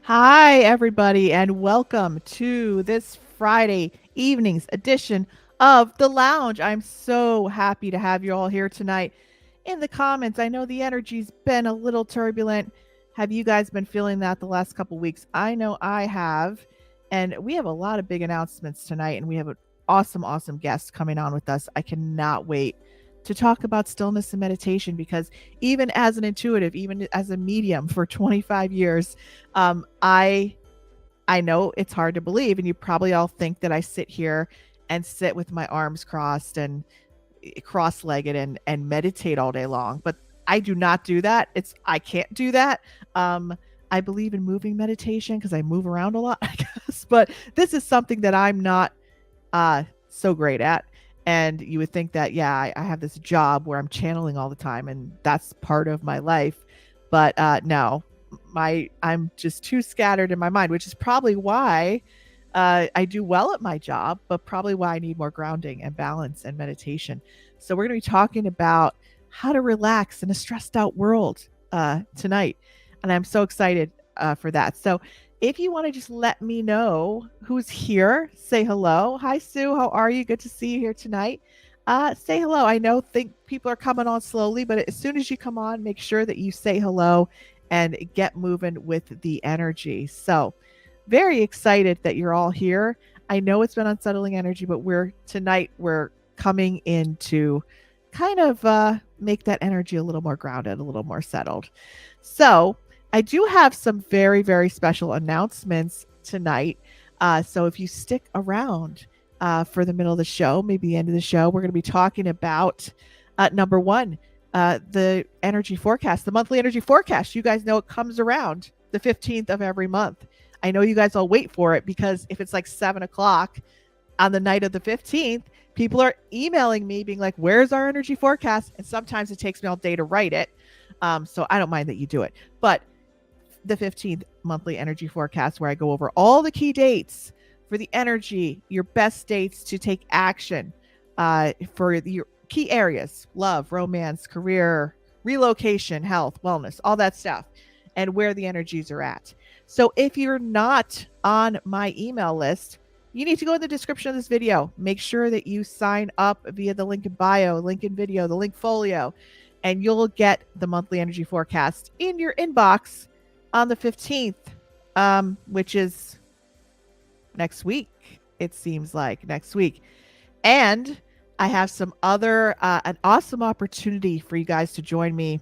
Hi, everybody, and welcome to this Friday evening's edition of The Lounge. I'm so happy to have you all here tonight. In the comments, I know the energy's been a little turbulent. Have you guys been feeling that the last couple weeks? I know I have. And we have a lot of big announcements tonight, and we have an awesome guest coming on with us. I cannot wait to talk about stillness and meditation because even as an intuitive, even as a medium for 25 years, I know it's hard to believe, and you probably all think that I sit here and sit with my arms crossed and cross-legged and meditate all day long, but I do not do that. I can't do that. Um, I believe in moving meditation because I move around a lot, I guess. But this is something that I'm not so great at. And you would think that, yeah, I have this job where I'm channeling all the time, and that's part of my life. But no, I'm just too scattered in my mind, which is probably why I do well at my job, but probably why I need more grounding and balance and meditation. So we're going to be talking about how to relax in a stressed out world tonight, and I'm so excited for that. So if you want to just let me know who's here, say hello. Hi, Sue. How are you? Good to see you here tonight. Say hello. I know think people are coming on slowly, but as soon as you come on, make sure that you say hello and get moving with the energy. So, very excited that you're all here. I know it's been unsettling energy, but we're coming in to kind of make that energy a little more grounded, a little more settled. So, I do have some very special announcements tonight. So if you stick around for the middle of the show, maybe the end of the show, we're going to be talking about number one, the energy forecast, the monthly energy forecast. You guys know it comes around the 15th of every month. I know you guys all wait for it because if it's like 7 o'clock on the night of the 15th, people are emailing me being like, where's our energy forecast? And sometimes it takes me all day to write it. So I don't mind that you do it. But the 15th monthly energy forecast, where I go over all the key dates for the energy, your best dates to take action for your key areas: love, romance, career, relocation, health, wellness, all that stuff, and where the energies are at. So if you're not on my email list, you need to go in the description of this video. Make sure that you sign up via the link in bio, link in video, the link folio, and you'll get the monthly energy forecast in your inbox on the 15th, which is next week. It seems like next week. And I have an awesome opportunity for you guys to join me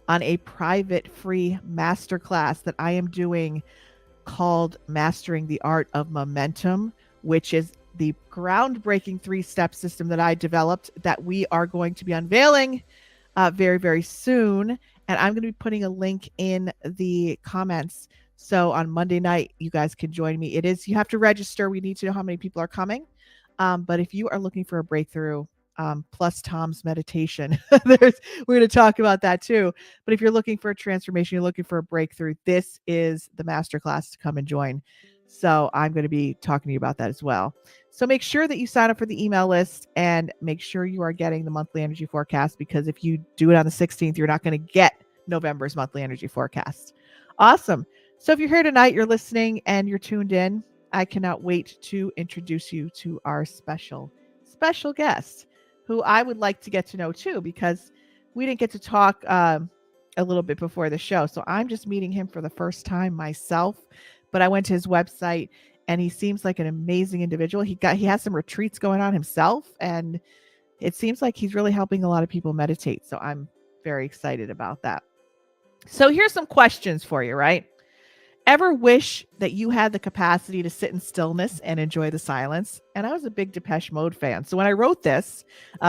on a private free masterclass that I am doing called Mastering the Art of Momentum, which is the groundbreaking 3-step system that I developed that we are going to be unveiling very soon. And I'm going to be putting a link in the comments. So on Monday night, you guys can join me. You have to register. We need to know how many people are coming. But if you are looking for a breakthrough, plus Tom's meditation, we're going to talk about that too. But if you're looking for a transformation, you're looking for a breakthrough, this is the masterclass to come and join. So I'm going to be talking to you about that as well. So make sure that you sign up for the email list and make sure you are getting the monthly energy forecast, because if you do it on the 16th, you're not going to get November's monthly energy forecast. Awesome. So if you're here tonight, you're listening and you're tuned in, I cannot wait to introduce you to our special guest, who I would like to get to know too, because we didn't get to talk a little bit before the show. So I'm just meeting him for the first time myself, but I went to his website and he seems like an amazing individual. He has some retreats going on himself, and it seems like he's really helping a lot of people meditate. So I'm very excited about that. So here's some questions for you, right? Ever wish that you had the capacity to sit in stillness and enjoy the silence? And I was a big Depeche Mode fan. So when I wrote this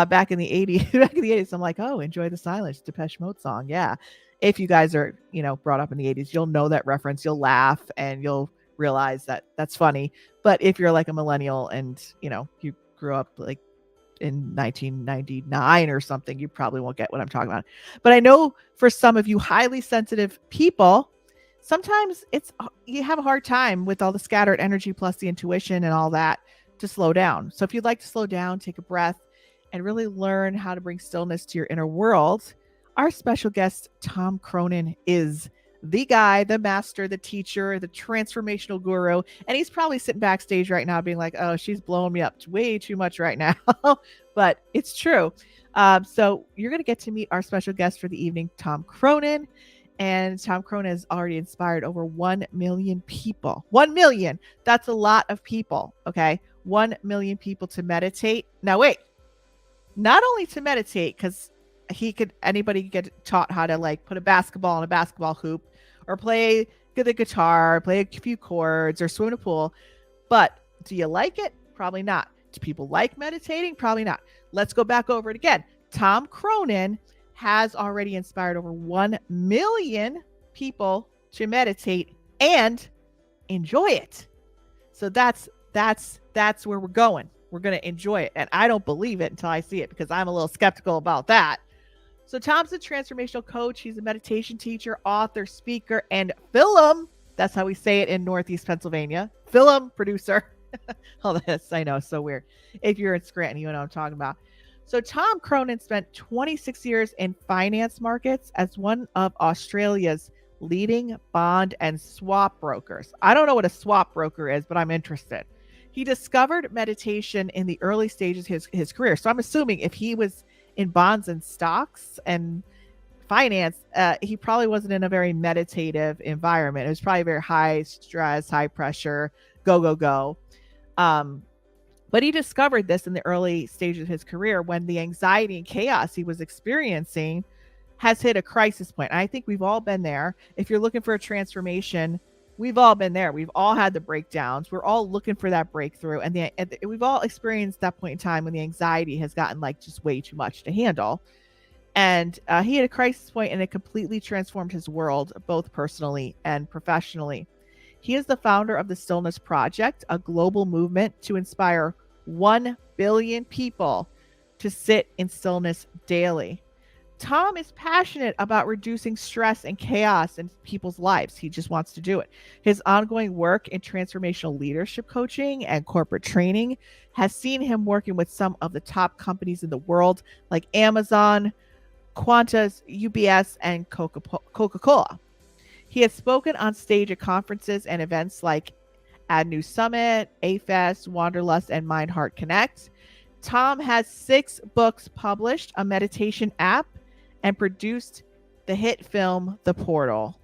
back in the 80s, I'm like, oh, enjoy the silence, Depeche Mode song. Yeah. If you guys are, brought up in the 80s, you'll know that reference. You'll laugh and you'll realize that that's funny. But if you're like a millennial and, you grew up like in 1999 or something, you probably won't get what I'm talking about. But I know for some of you highly sensitive people, sometimes you have a hard time with all the scattered energy plus the intuition and all that to slow down. So if you'd like to slow down, take a breath, and really learn how to bring stillness to your inner world, our special guest, Tom Cronin, is the guy, the master, the teacher, the transformational guru. And he's probably sitting backstage right now being like, oh, she's blowing me up way too much right now. But it's true. So you're going to get to meet our special guest for the evening, Tom Cronin. And Tom Cronin has already inspired over 1 million people. 1 million. That's a lot of people. Okay. 1 million people to meditate. Now, wait, not only to meditate, because anybody could get taught how to like put a basketball in a basketball hoop or play the guitar, play a few chords or swim in a pool. But do you like it? Probably not. Do people like meditating? Probably not. Let's go back over it again. Tom Cronin has already inspired over 1 million people to meditate and enjoy it. So that's where we're going. We're going to enjoy it. And I don't believe it until I see it, because I'm a little skeptical about that. So Tom's a transformational coach. He's a meditation teacher, author, speaker, and film. That's how we say it in Northeast Pennsylvania. Film producer. Oh, this, I know, so weird. If you're in Scranton, you know what I'm talking about. So Tom Cronin spent 26 years in finance markets as one of Australia's leading bond and swap brokers. I don't know what a swap broker is, but I'm interested. He discovered meditation in the early stages of his career. So I'm assuming if he was in bonds and stocks and finance, he probably wasn't in a very meditative environment. It was probably very high stress, high pressure, go. But he discovered this in the early stages of his career when the anxiety and chaos he was experiencing has hit a crisis point. And I think we've all been there. If you're looking for a transformation, we've all been there. We've all had the breakdowns. We're all looking for that breakthrough. And we've all experienced that point in time when the anxiety has gotten like just way too much to handle. And he had a crisis point, and it completely transformed his world, both personally and professionally. He is the founder of the Stillness Project, a global movement to inspire 1 billion people to sit in stillness daily. Tom is passionate about reducing stress and chaos in people's lives. He just wants to do it. His ongoing work in transformational leadership coaching and corporate training has seen him working with some of the top companies in the world, like Amazon, Qantas, UBS, and Coca-Cola. He has spoken on stage at conferences and events like New Summit, A-Fest, Wanderlust, and Mind Heart Connect. Tom has 6 books published, a meditation app, and produced the hit film, The Portal.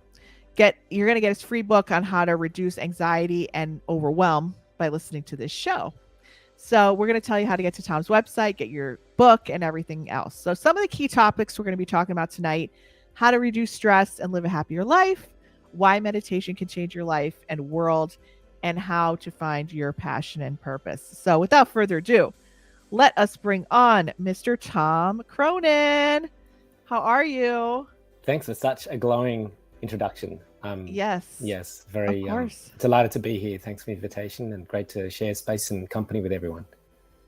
You're going to get his free book on how to reduce anxiety and overwhelm by listening to this show. So we're going to tell you how to get to Tom's website, get your book, and everything else. So some of the key topics we're going to be talking about tonight: how to reduce stress and live a happier life, why meditation can change your life and world, and how to find your passion and purpose. So without further ado, let us bring on Mr. Tom Cronin. How are you? Thanks for such a glowing introduction. Yes, very delighted to be here. Thanks for the invitation, and great to share space and company with everyone.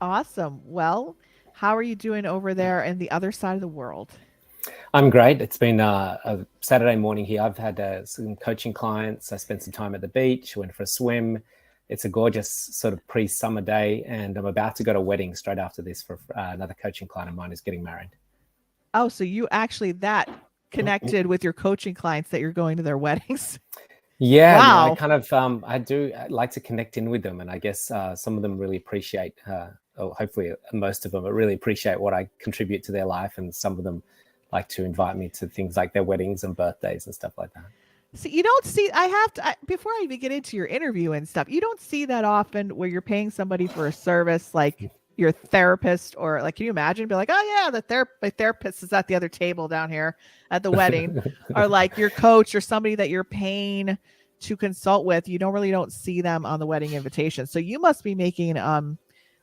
Awesome. Well, how are you doing over there in the other side of the world? I'm great. It's been a Saturday morning here. I've had some coaching clients. I spent some time at the beach, went for a swim. It's a gorgeous sort of pre-summer day, and I'm about to go to a wedding straight after this for another coaching client of mine who's getting married. Oh, so you actually connected with your coaching clients that you're going to their weddings? Yeah, wow. I kind of I like to connect in with them, and I guess some of them really appreciate, or hopefully most of them really appreciate what I contribute to their life, and some of them like to invite me to things like their weddings and birthdays and stuff like that. So you don't see, before I even get into your interview and stuff, you don't see that often where you're paying somebody for a service like your therapist, or like, can you imagine, be like, oh yeah, my therapist is at the other table down here at the wedding, or like your coach or somebody that you're paying to consult with. You don't see them on the wedding invitation. So you must be making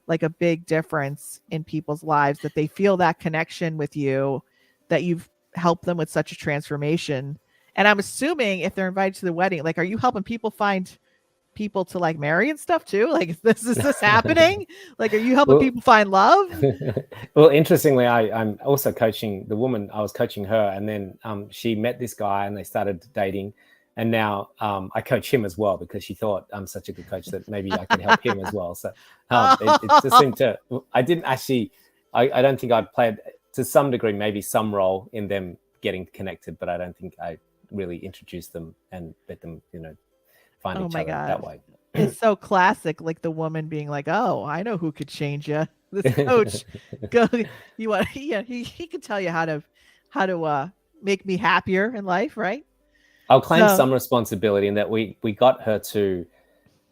like a big difference in people's lives, that they feel that connection with you, that you've helped them with such a transformation. And I'm assuming if they're invited to the wedding, like, are you helping people find people to like marry and stuff too? Like, is this happening? Like, are you helping people find love? Well, interestingly, I'm also coaching the woman. I was coaching her, and then she met this guy and they started dating. And now I coach him as well, because she thought I'm such a good coach that maybe I could help him as well. So it just seemed to, I didn't actually, I don't think I played, to some degree, maybe some role in them getting connected, but I don't think I really introduce them and let them, find Oh each my other that God. way. It's so classic, like the woman being like, "Oh, I know who could change you. This coach, go. You want? Yeah, he can tell you how to make me happier in life, right?" I'll claim So some responsibility in that we got her to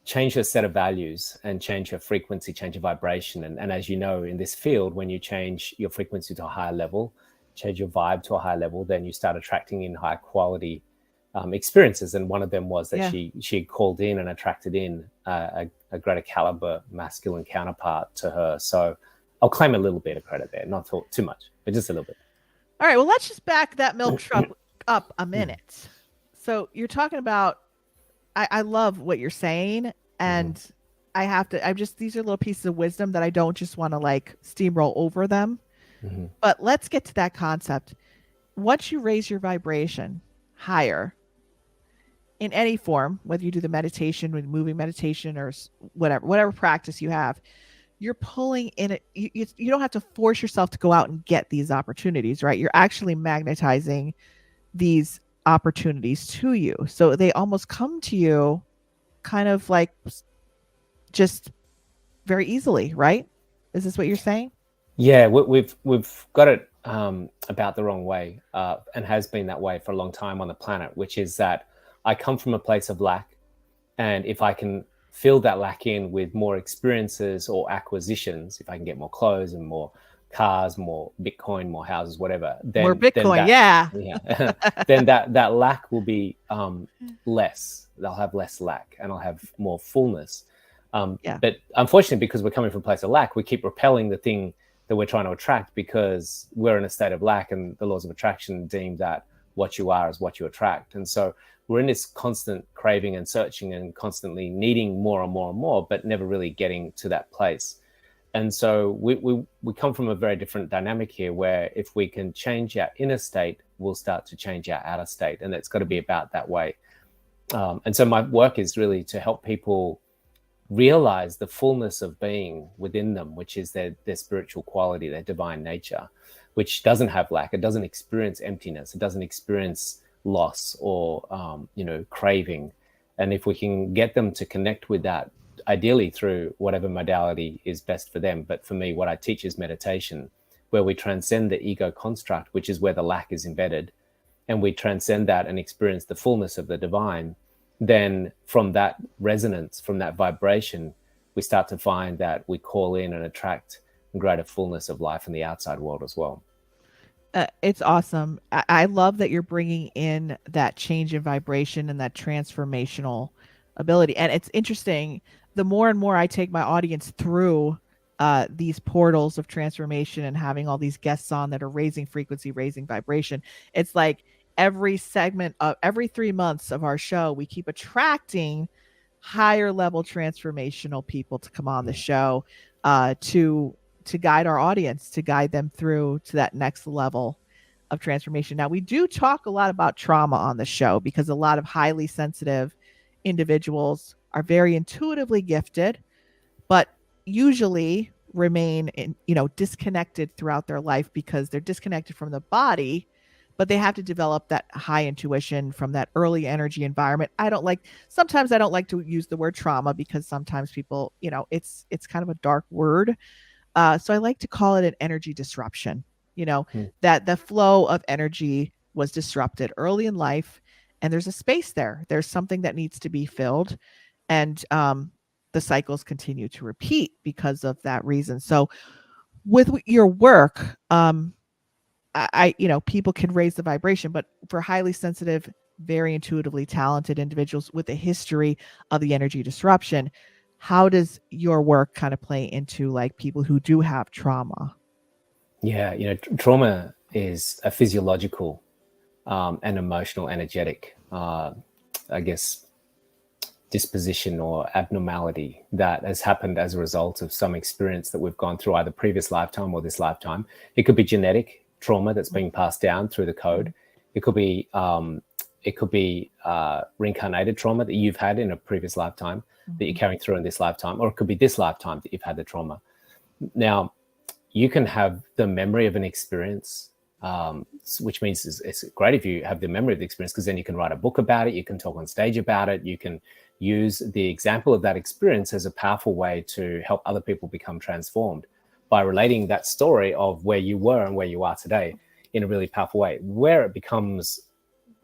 change her set of values and change her frequency, change her vibration. And as you know, in this field, when you change your frequency to a higher level, change your vibe to a higher level, then you start attracting in high quality experiences. And one of them was that yeah, she called in and attracted in a greater caliber masculine counterpart to her. So I'll claim a little bit of credit there, not too much, but just a little bit. all right. Well, let's just back that milk truck up a minute. So you're talking about. I love what you're saying, and I'm just these are little pieces of wisdom that I don't just want to like steamroll over them. But let's get to that concept. Once you raise your vibration higher in any form, whether you do the meditation with moving meditation or whatever practice you have, you're pulling in it. You don't have to force yourself to go out and get these opportunities, right? You're actually magnetizing these opportunities to you. So they almost come to you kind of like just very easily, right? Is this what you're saying? Yeah, we've got it about the wrong way, and has been that way for a long time on the planet, which is that I come from a place of lack, and if I can fill that lack in with more experiences or acquisitions, if I can get more clothes and more cars, more Bitcoin, more houses, whatever, More then Bitcoin, yeah. then that lack will be less. They'll have less lack, and I'll have more fullness. But unfortunately, because we're coming from a place of lack, we keep repelling the thing that we're trying to attract because we're in a state of lack, and the laws of attraction deem that what you are is what you attract. And so we're in this constant craving and searching and constantly needing more and more and more, but never really getting to that place. And so we come from a very different dynamic here, where if we can change our inner state, we'll start to change our outer state. And it's got to be about that way. And so my work is really to help people realize the fullness of being within them, which is their spiritual quality, their divine nature, which doesn't have lack. It doesn't experience emptiness. It doesn't experience loss or, craving. And if we can get them to connect with that, ideally through whatever modality is best for them. But for me, what I teach is meditation, where we transcend the ego construct, which is where the lack is embedded, and we transcend that and experience the fullness of the divine. Then from that resonance, from that vibration, we start to find that we call in and attract greater fullness of life in the outside world as well. It's awesome. I love that you're bringing in that change in vibration and that transformational ability. And it's interesting, the more and more I take my audience through these portals of transformation and having all these guests on that are raising frequency, raising vibration, it's like every segment of every 3 months of our show, we keep attracting higher level transformational people to come on the show to guide our audience, to guide them through to that next level of transformation. Now, we do talk a lot about trauma on the show because a lot of highly sensitive individuals are very intuitively gifted, but usually remain disconnected throughout their life because they're disconnected from the body, but they have to develop that high intuition from that early energy environment. Sometimes I don't like to use the word trauma because sometimes people, it's kind of a dark word. So I like to call it an energy disruption, that the flow of energy was disrupted early in life, and there's a space there. There's something that needs to be filled. And the cycles continue to repeat because of that reason. So with your work, people can raise the vibration, but for highly sensitive, very intuitively talented individuals with a history of the energy disruption, how does your work kind of play into like people who do have trauma? Yeah, trauma is a physiological and emotional, energetic, disposition or abnormality that has happened as a result of some experience that we've gone through, either previous lifetime or this lifetime. It could be genetic trauma that's being passed down through the code. It could be reincarnated trauma that you've had in a previous lifetime that you're carrying through in this lifetime, or it could be this lifetime that you've had the trauma. Now, you can have the memory of an experience which means it's great if you have the memory of the experience, because then you can write a book about it, you can talk on stage about it, you can use the example of that experience as a powerful way to help other people become transformed by relating that story of where you were and where you are today in a really powerful way. Where it becomes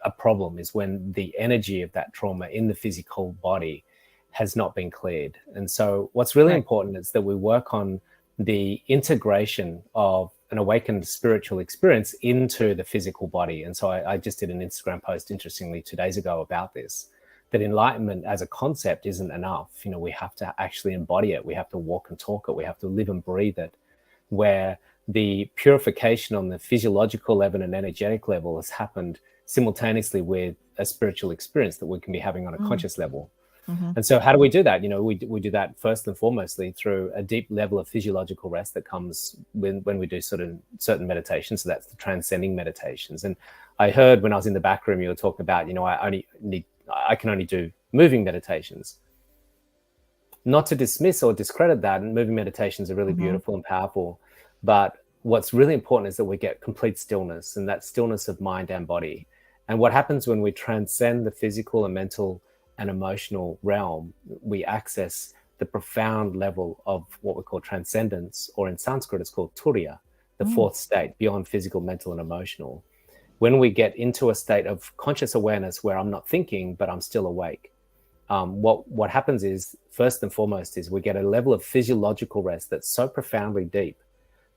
a problem is when the energy of that trauma in the physical body has not been cleared. And so what's really important is that we work on the integration of an awakened spiritual experience into the physical body. And so I just did an Instagram post, interestingly, 2 days ago about this, that enlightenment as a concept isn't enough. You know, we have to actually embody it. We have to walk and talk it. We have to live and breathe it, where the purification on the physiological level and energetic level has happened simultaneously with a spiritual experience that we can be having on a conscious level. And so how do we do that? You know, we do that first and foremostly through a deep level of physiological rest that comes when we do certain meditations. So that's the transcending meditations. And I heard when I was in the back room, you were talking about, you know, I can only do moving meditations. Not to dismiss or discredit that, and moving meditations are really beautiful and powerful. But what's really important is that we get complete stillness, and that stillness of mind and body. And what happens when we transcend the physical and mental and emotional realm, we access the profound level of what we call transcendence, or in Sanskrit it's called turiya, the fourth state, beyond physical, mental, and emotional. When we get into a state of conscious awareness where I'm not thinking, but I'm still awake, what happens is, first and foremost, is we get a level of physiological rest that's so profoundly deep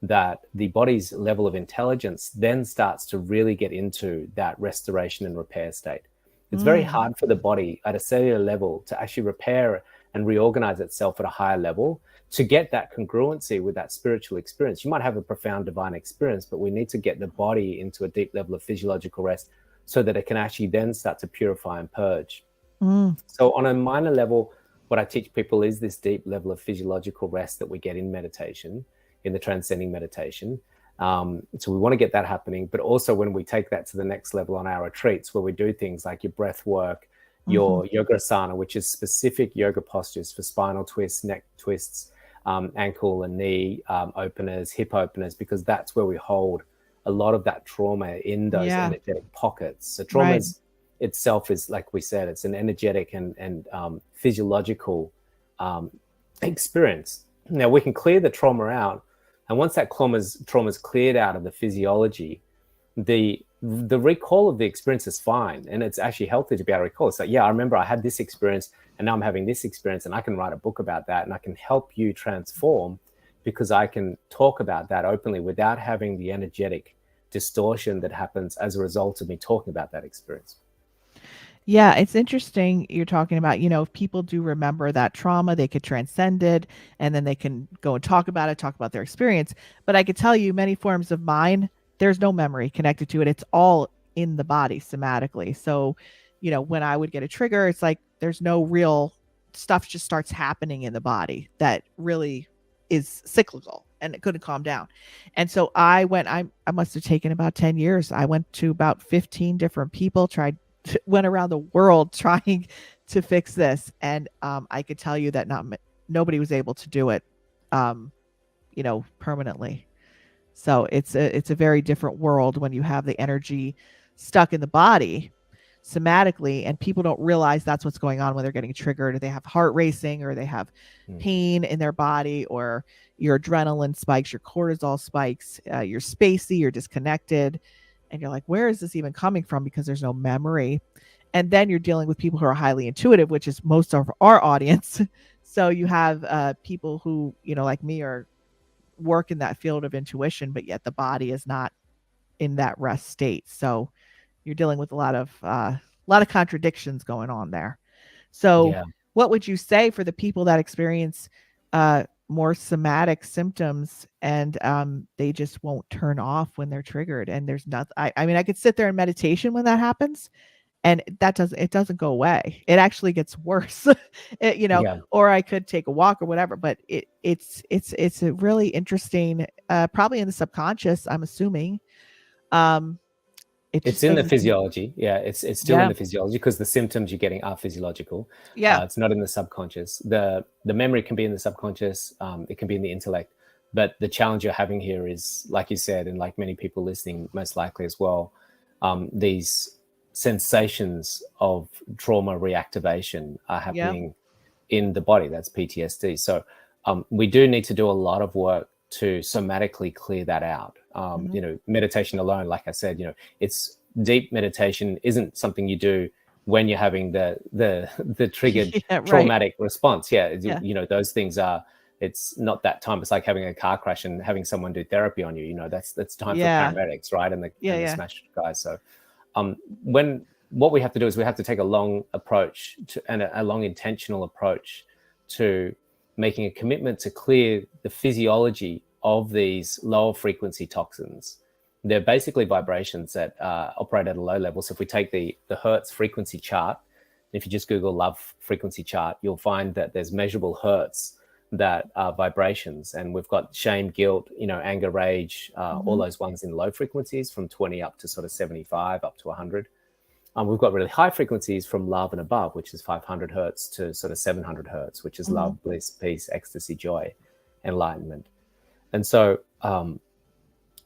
that the body's level of intelligence then starts to really get into that restoration and repair state. It's very hard for the body at a cellular level to actually repair and reorganize itself at a higher level to get that congruency with that spiritual experience. You might have a profound divine experience, but we need to get the body into a deep level of physiological rest so that it can actually then start to purify and purge. So on a minor level, what I teach people is this deep level of physiological rest that we get in meditation, in the transcending meditation. So we want to get that happening, but also when we take that to the next level on our retreats, where we do things like your breath work, your yogasana, which is specific yoga postures for spinal twists, neck twists, ankle and knee openers, hip openers, because that's where we hold a lot of that trauma in those energetic pockets. So trauma itself is, like we said, it's an energetic and physiological experience. Now we can clear the trauma out. And once that trauma is cleared out of the physiology, the recall of the experience is fine. And it's actually healthy to be able to recall. It's like, yeah, I remember I had this experience and now I'm having this experience, and I can write a book about that, and I can help you transform because I can talk about that openly without having the energetic distortion that happens as a result of me talking about that experience. Yeah, it's interesting you're talking about, you know, if people do remember that trauma, they could transcend it, and then they can go and talk about it, talk about their experience. But I could tell you many forms of mine, there's no memory connected to it. It's all in the body somatically. So, you know, when I would get a trigger, it's like there's no real stuff, just starts happening in the body that really is cyclical and it couldn't calm down. And so I must have taken about 10 years. I went to about 15 different people, went around the world trying to fix this, and I could tell you that nobody was able to do it, you know, permanently. So it's a very different world when you have the energy stuck in the body somatically, and people don't realize that's what's going on when they're getting triggered, or they have heart racing, or they have pain in their body, or your adrenaline spikes, your cortisol spikes, you're spacey, you're disconnected. And you're like, where is this even coming from? Because there's no memory. And then you're dealing with people who are highly intuitive, which is most of our audience. So you have people who, you know, like me, are work in that field of intuition, but yet the body is not in that rest state. So you're dealing with a lot of contradictions going on there. So what would you say for the people that experience more somatic symptoms and they just won't turn off when they're triggered? And there's nothing, I mean, I could sit there in meditation when that happens, and it doesn't go away. It actually gets worse, you know, or I could take a walk or whatever, but it's a really interesting, probably in the subconscious, I'm assuming. It's in the physiology. Yeah, it's still in the physiology, because the symptoms you're getting are physiological. It's not in the subconscious. The memory can be in the subconscious. It can be in the intellect. But the challenge you're having here is, like you said, and like many people listening most likely as well, these sensations of trauma reactivation are Yep. happening in the body. That's PTSD. So we do need to do a lot of work to somatically clear that out. Meditation alone, like I said, it's deep meditation isn't something you do when you're having the triggered Yeah, right. traumatic response. Yeah, Yeah. those things are. It's not that time. It's like having a car crash and having someone do therapy on you. That's time for Yeah. paramedics, right? And the Yeah. smash guys. So when what we have to do is we have to take a long approach and a long intentional approach to making a commitment to clear the physiology of these lower frequency toxins. They're basically vibrations that operate at a low level. So if we take the Hertz frequency chart, if you just Google love frequency chart, you'll find that there's measurable Hertz that are vibrations. And we've got shame, guilt, anger, rage, all those ones in low frequencies from 20 up to sort of 75, up to 100. We've got really high frequencies from love and above, which is 500 Hertz to sort of 700 Hertz, which is love, bliss, peace, ecstasy, joy, enlightenment. And so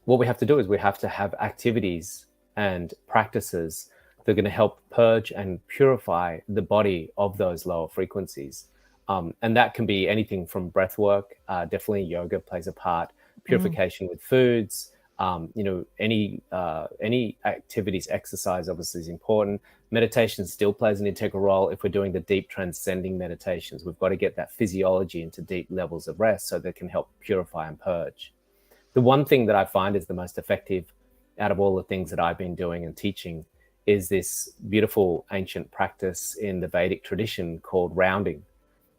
what we have to do is we have to have activities and practices that are going to help purge and purify the body of those lower frequencies. And that can be anything from breath work. Definitely yoga plays a part. Purification with foods. Any activities, exercise obviously is important. Meditation still plays an integral role. If we're doing the deep transcending meditations, we've got to get that physiology into deep levels of rest so that can help purify and purge. The one thing that I find is the most effective out of all the things that I've been doing and teaching is this beautiful ancient practice in the Vedic tradition called rounding.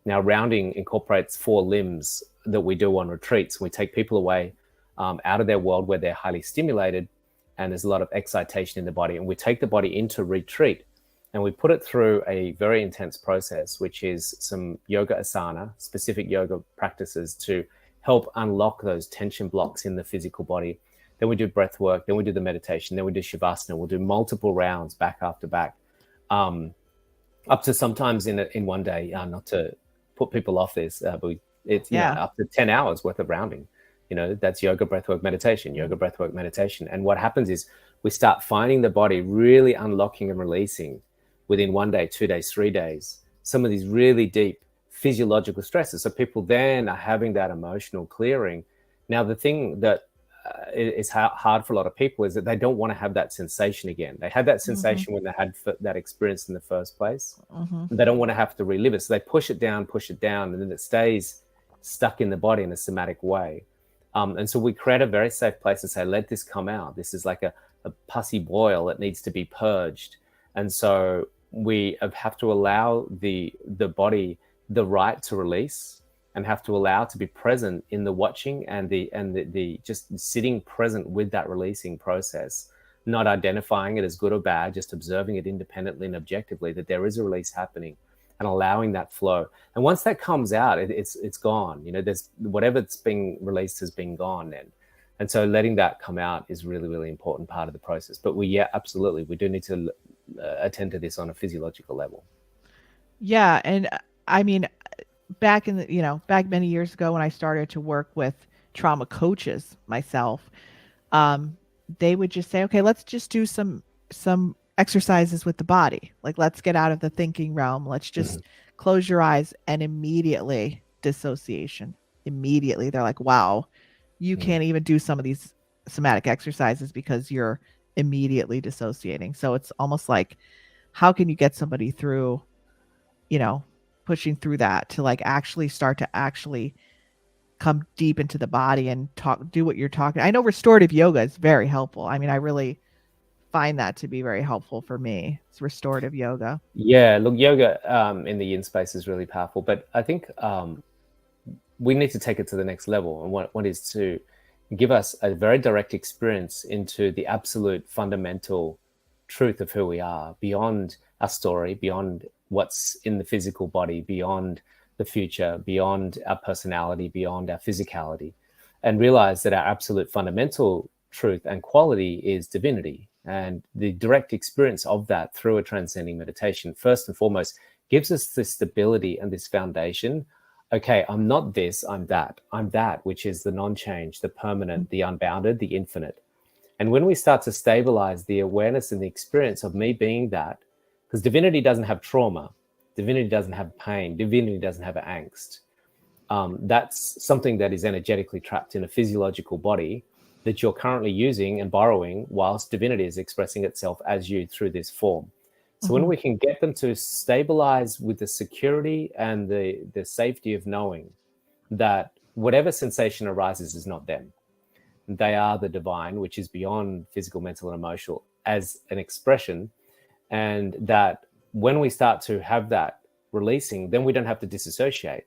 Now, rounding incorporates 4 limbs that we do on retreats. We take people away out of their world where they're highly stimulated and there's a lot of excitation in the body. And we take the body into retreat and we put it through a very intense process, which is some yoga asana, specific yoga practices to help unlock those tension blocks in the physical body. Then we do breath work, then we do the meditation, then we do shavasana. We'll do multiple rounds back after back, up to sometimes in one day, not to put people off this, but it's up to 10 hours worth of rounding. That's yoga, breathwork, meditation, yoga, breathwork, meditation. And what happens is we start finding the body really unlocking and releasing within 1 day, 2 days, 3 days, some of these really deep physiological stresses. So people then are having that emotional clearing. Now, the thing that is hard for a lot of people is that they don't want to have that sensation again. They had that sensation when they had that experience in the first place. They don't want to have to relive it. So they push it down, and then it stays stuck in the body in a somatic way. And so we create a very safe place to say, let this come out. This is like a pussy boil that needs to be purged. And so we have to allow the body the right to release and have to allow to be present in the watching and the just sitting present with that releasing process, not identifying it as good or bad, just observing it independently and objectively that there is a release happening and allowing that flow. And once that comes out, it's gone. There's whatever's being released has been gone then. And so letting that come out is really, really important part of the process. But absolutely, we do need to attend to this on a physiological level. Yeah. And I mean, back many years ago when I started to work with trauma coaches myself, they would just say, okay, let's just do some exercises with the body. Like, let's get out of the thinking realm. Let's just close your eyes, and immediately dissociation. Immediately they're like, wow, you can't even do some of these somatic exercises because you're immediately dissociating. So it's almost like, how can you get somebody through, pushing through that to like actually start to actually come deep into the body and do what you're talking. I know restorative yoga is very helpful. I mean, I really find that to be very helpful for me. It's restorative yoga. Yeah, look, yoga in the yin space is really powerful, but I think we need to take it to the next level. And what is to give us a very direct experience into the absolute fundamental truth of who we are, beyond our story, beyond what's in the physical body, beyond the future, beyond our personality, beyond our physicality, and realize that our absolute fundamental truth and quality is divinity. And the direct experience of that through a transcending meditation, first and foremost, gives us this stability and this foundation okay, I'm not this, I'm that. I'm that, which is the non-change, the permanent, the unbounded, the infinite. And when we start to stabilize the awareness and the experience of me being that, because divinity doesn't have trauma, divinity doesn't have pain, divinity doesn't have angst. That's something that is energetically trapped in a physiological body that you're currently using and borrowing whilst divinity is expressing itself as you through this form. So when we can get them to stabilize with the security and the safety of knowing that whatever sensation arises is not them, they are the divine, which is beyond physical, mental, and emotional as an expression. And that when we start to have that releasing, then we don't have to disassociate.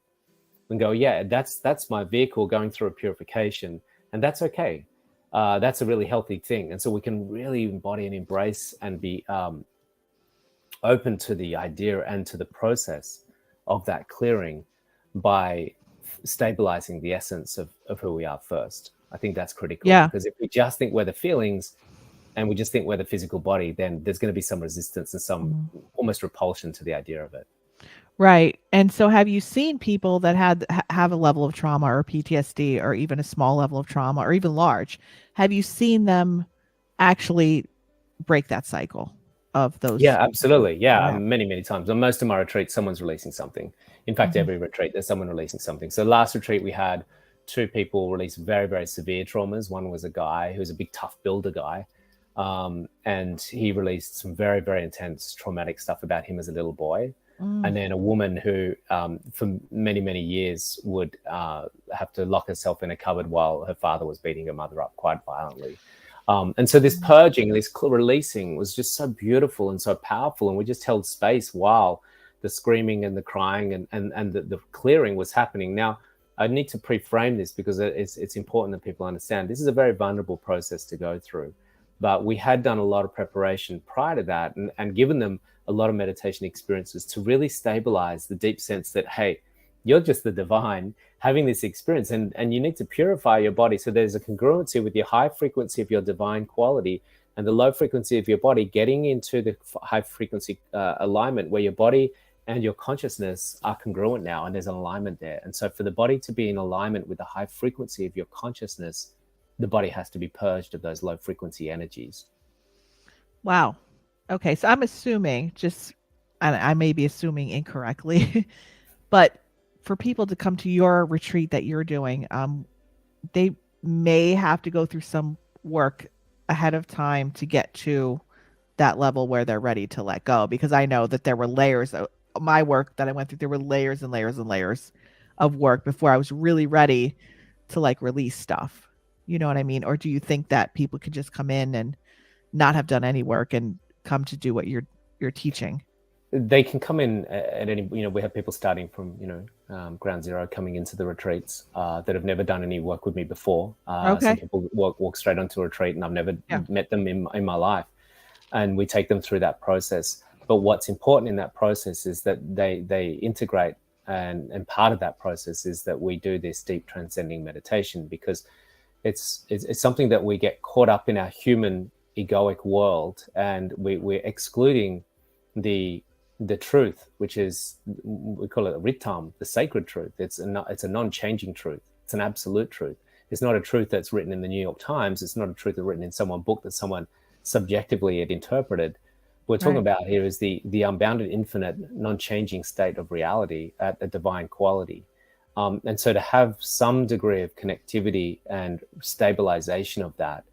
We can go, yeah, that's my vehicle going through a purification, and that's okay. That's a really healthy thing. And so we can really embody and embrace and be open to the idea and to the process of that clearing by stabilizing the essence of who we are first. I think that's critical, because if we just think we're the feelings and we just think we're the physical body, then there's going to be some resistance and some almost repulsion to the idea of it. Right. And so have you seen people that have a level of trauma or PTSD or even a small level of trauma or even large? Have you seen them actually break that cycle of those? Yeah, absolutely. Yeah, many times. On most of my retreats, someone's releasing something. In fact, every retreat, there's someone releasing something. So last retreat, we had 2 people release very, very severe traumas. One was a guy who's a big, tough builder guy. And he released some very, very intense traumatic stuff about him as a little boy. And then a woman who, for many, many years, would have to lock herself in a cupboard while her father was beating her mother up quite violently. And so this purging, this releasing was just so beautiful and so powerful. And we just held space while the screaming and the crying and the clearing was happening. Now, I need to pre-frame this because it's important that people understand this is a very vulnerable process to go through. But we had done a lot of preparation prior to that and given them a lot of meditation experiences to really stabilize the deep sense that, hey, you're just the divine having this experience and you need to purify your body. So there's a congruency with your high frequency of your divine quality and the low frequency of your body getting into the high frequency alignment where your body and your consciousness are congruent now, and there's an alignment there. And so for the body to be in alignment with the high frequency of your consciousness, the body has to be purged of those low frequency energies. Wow. Okay. So I'm assuming and I may be assuming incorrectly, but for people to come to your retreat that you're doing, they may have to go through some work ahead of time to get to that level where they're ready to let go. Because I know that there were layers of my work that I went through. There were layers and layers and layers of work before I was really ready to release stuff. You know what I mean? Or do you think that people could just come in and not have done any work and come to do what you're teaching? They can come in at any, we have people starting from, ground zero coming into the retreats that have never done any work with me before. Some people walk straight onto a retreat and I've never met them in my life. And we take them through that process. But what's important in that process is that they integrate, and part of that process is that we do this deep transcending meditation, because it's something that we get caught up in our human egoic world, and we're excluding the truth, which is, we call it ritam, the sacred truth. It's a non-changing truth. It's an absolute truth. It's not a truth that's written in the New York Times. It's not a truth that's written in someone's book that someone subjectively had interpreted. What we're talking about here is the unbounded, infinite, non-changing state of reality at a divine quality. And so to have some degree of connectivity and stabilization of that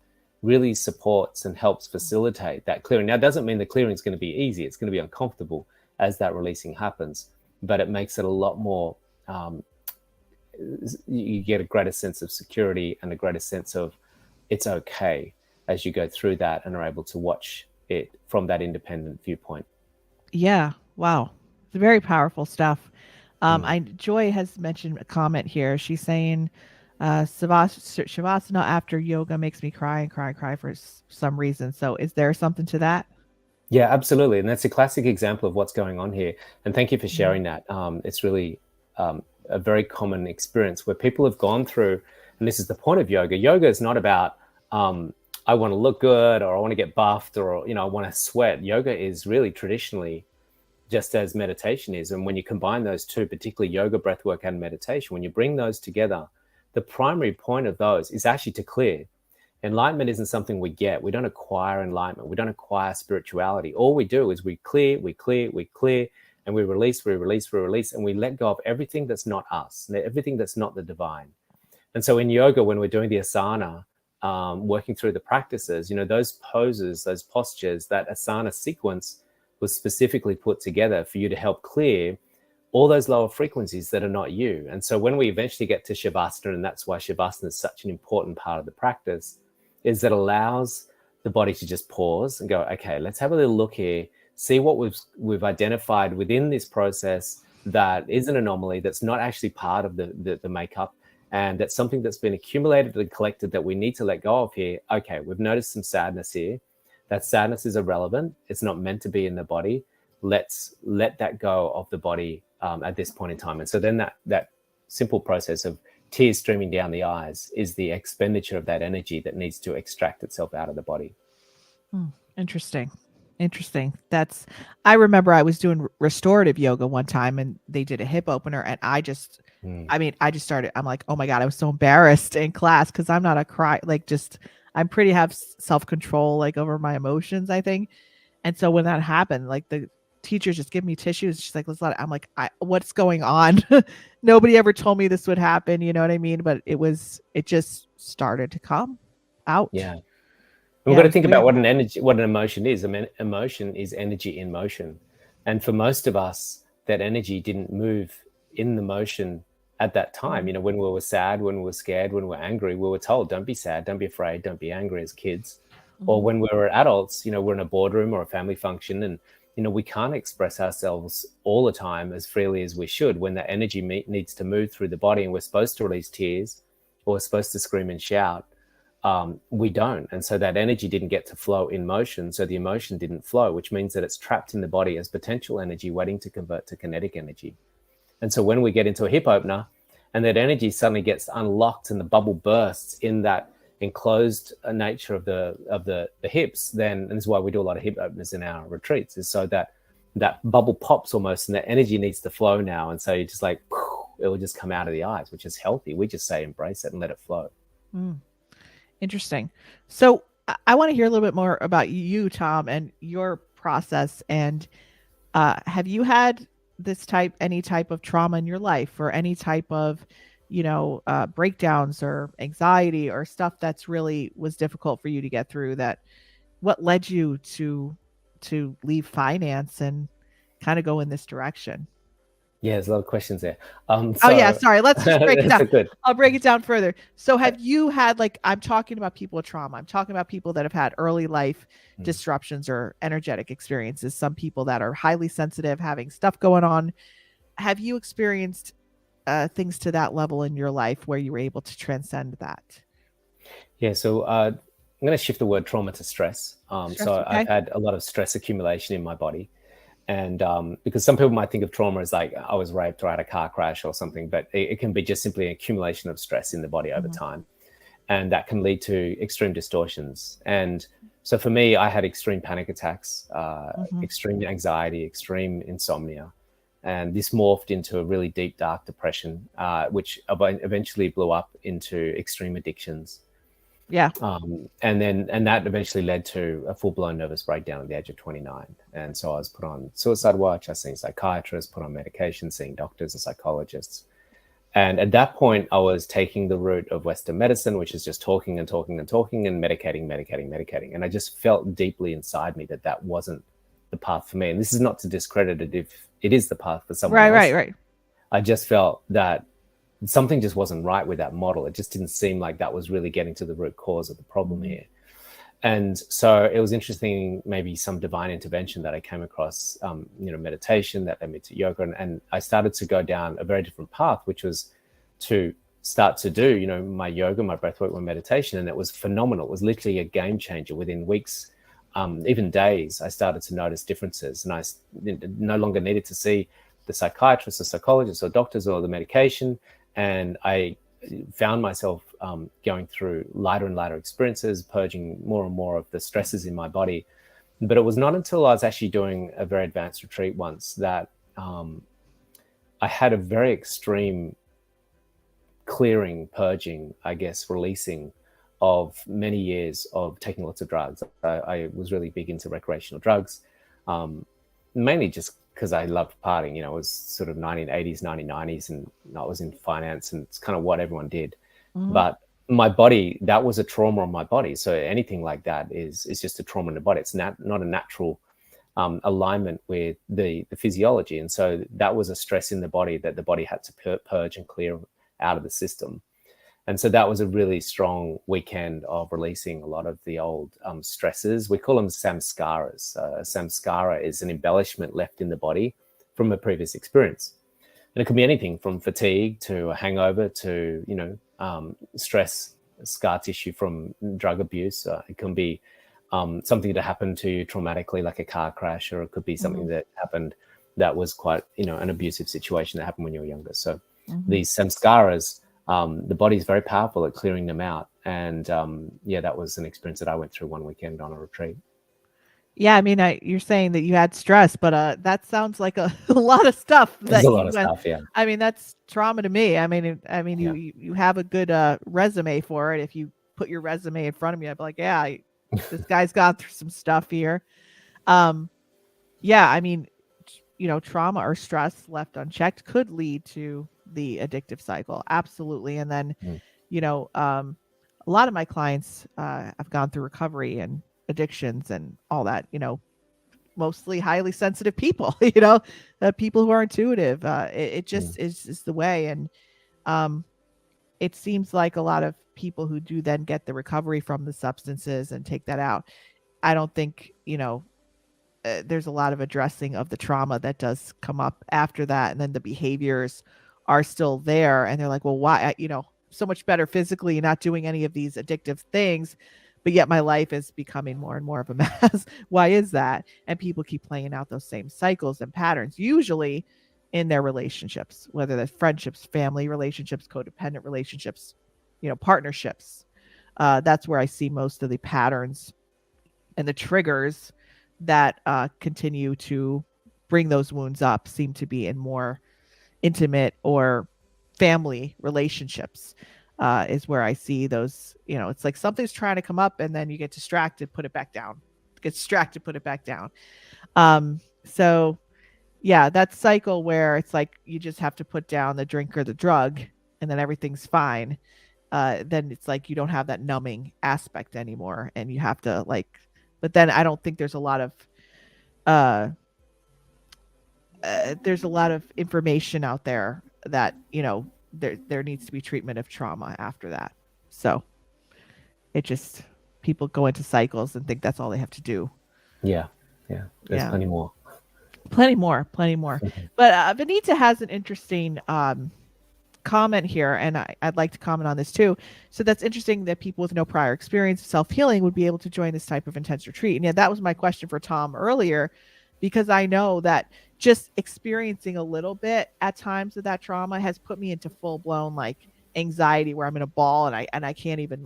really supports and helps facilitate that clearing. Now, it doesn't mean the clearing is going to be easy. It's going to be uncomfortable as that releasing happens, but it makes it a lot more, you get a greater sense of security and a greater sense of it's okay as you go through that and are able to watch it from that independent viewpoint. Yeah. Wow. It's very powerful stuff. Joy has mentioned a comment here. She's saying, Shavasana after yoga makes me cry and cry and cry for some reason. So is there something to that? Yeah, absolutely. And that's a classic example of what's going on here. And thank you for sharing that. It's really a very common experience where people have gone through, and this is the point of yoga. Yoga is not about, I want to look good, or I want to get buffed, or, I want to sweat. Yoga is really traditionally just as meditation is. And when you combine those two, particularly yoga, breathwork, and meditation, when you bring those together, the primary point of those is actually to clear. Enlightenment isn't something we get. We don't acquire enlightenment. We don't acquire spirituality. All we do is we clear, and we release, and we let go of everything that's not us, everything that's not the divine. And so in yoga, when we're doing the asana, working through the practices, those poses, those postures, that asana sequence was specifically put together for you to help clear all those lower frequencies that are not you. And so when we eventually get to Shavasana, and that's why Shavasana is such an important part of the practice, is that allows the body to just pause and go, okay, let's have a little look here, see what we've identified within this process that is an anomaly, that's not actually part of the makeup, and that's something that's been accumulated and collected that we need to let go of here. Okay, we've noticed some sadness here. That sadness is irrelevant. It's not meant to be in the body. Let's let that go of the body at this point in time. And so then that simple process of tears streaming down the eyes is the expenditure of that energy that needs to extract itself out of the body. Interesting. I remember I was doing restorative yoga one time, and they did a hip opener, and I just started, I'm like, oh my God, I was so embarrassed in class, because I'm not a cry, I'm pretty have self-control, over my emotions, I think. And so when that happened, the teachers just give me tissues. She's like, let's let it. I'm like, what's going on? Nobody ever told me this would happen. You know what I mean? But it just started to come out. Yeah. We've got to think about what an emotion is. I mean, emotion is energy in motion. And for most of us, that energy didn't move in the motion at that time. When we were sad, when we were scared, when we were angry, we were told, don't be sad, don't be afraid, don't be angry as kids. Or when we were adults, we're in a boardroom or a family function, and we can't express ourselves all the time as freely as we should when that energy needs to move through the body, and we're supposed to release tears, or we're supposed to scream and shout. We don't. And so that energy didn't get to flow in motion. So the emotion didn't flow, which means that it's trapped in the body as potential energy waiting to convert to kinetic energy. And so when we get into a hip opener and that energy suddenly gets unlocked and the bubble bursts in that enclosed nature of the hips, then, and this is why we do a lot of hip openers in our retreats, is so that bubble pops almost, and that energy needs to flow now. And so you just it will just come out of the eyes, which is healthy. We just say embrace it and let it flow. Interesting. So I want to hear a little bit more about you, Tom, and your process. And have you had any type of trauma in your life, or any type of breakdowns or anxiety or stuff that's really was difficult for you to get through? What led you to leave finance and kind of go in this direction? Yeah, there's a lot of questions there. Sorry. Let's just break it down. Good. I'll break it down further. So have you had, I'm talking about people with trauma. I'm talking about people that have had early life disruptions or energetic experiences. Some people that are highly sensitive, having stuff going on. Have you experienced things to that level in your life where you were able to transcend that? Yeah, so I'm going to shift the word trauma to stress. Okay. I've had a lot of stress accumulation in my body. And because some people might think of trauma as I was raped or I had a car crash or something, but it can be just simply an accumulation of stress in the body over time. And that can lead to extreme distortions. And so for me, I had extreme panic attacks, extreme anxiety, extreme insomnia. And this morphed into a really deep, dark depression, which eventually blew up into extreme addictions. Yeah. And that eventually led to a full-blown nervous breakdown at the age of 29. And so I was put on suicide watch. I was seeing psychiatrists, put on medication, seeing doctors and psychologists. And at that point, I was taking the route of Western medicine, which is just talking and medicating. And I just felt deeply inside me that wasn't the path for me. And this is not to discredit it if it is the path for someone else. Right. I just felt that something just wasn't right with that model. It just didn't seem like that was really getting to the root cause of the problem here. And so it was interesting, maybe some divine intervention that I came across, meditation that led me to yoga. And I started to go down a very different path, which was to start to do, my yoga, my breathwork, my meditation. And it was phenomenal. It was literally a game changer. Within weeks, even days, I started to notice differences. And I no longer needed to see the psychiatrist or psychologist or doctors or the medication. And I found myself going through lighter and lighter experiences, purging more and more of the stresses in my body. But it was not until I was actually doing a very advanced retreat once that I had a very extreme clearing, purging, I guess, releasing of many years of taking lots of drugs. I was really big into recreational drugs, mainly just because I loved partying. It was sort of 1980s, 1990s, and I was in finance, and it's kind of what everyone did. Mm-hmm. But my body, that was a trauma on my body. So anything like that is just a trauma in the body. It's not a natural alignment with the physiology. And so that was a stress in the body that the body had to purge and clear out of the system. And so that was a really strong weekend of releasing a lot of the old stresses. We call them samskaras. Samskara is an embellishment left in the body from a previous experience. And it could be anything from fatigue to a hangover to, stress, scar tissue from drug abuse. It can be something that happened to you traumatically, like a car crash, or it could be something that happened that was quite, an abusive situation that happened when you were younger. So these samskaras, the body is very powerful at clearing them out. And that was an experience that I went through one weekend on a retreat. Yeah, I mean, you're saying that you had stress, but that sounds like a lot of stuff. There's a lot of stuff, yeah. I mean, that's trauma to me. I mean, you have a good resume for it. If you put your resume in front of me, I'd be like, yeah, this guy's gone through some stuff here. I mean, trauma or stress left unchecked could lead to the addictive cycle. Absolutely. And then, a lot of my clients have gone through recovery and addictions and all that, mostly highly sensitive people, people who are intuitive. It just is the way. And it seems like a lot of people who do then get the recovery from the substances and take that out, I don't think, there's a lot of addressing of the trauma that does come up after that. And then the behaviors are still there. And they're like, well, why, so much better physically, not doing any of these addictive things, but yet my life is becoming more and more of a mess. Why is that? And people keep playing out those same cycles and patterns, usually in their relationships, whether they're friendships, family relationships, codependent relationships, partnerships. That's where I see most of the patterns and the triggers that continue to bring those wounds up seem to be in more intimate or family relationships. Is where I see those, it's like something's trying to come up and then you get distracted, put it back down, put it back down. So yeah, that cycle where it's like, you just have to put down the drink or the drug and then everything's fine. Then it's like, you don't have that numbing aspect anymore and you have to but then I don't think there's a lot of information out there that, there needs to be treatment of trauma after that. So it just, people go into cycles and think that's all they have to do. Yeah. There's plenty more. But Benita has an interesting comment here, and I'd like to comment on this too. So that's interesting that people with no prior experience of self-healing would be able to join this type of intense retreat. And yeah, that was my question for Tom earlier, because I know that just experiencing a little bit at times of that trauma has put me into full-blown anxiety where I'm in a ball and I can't even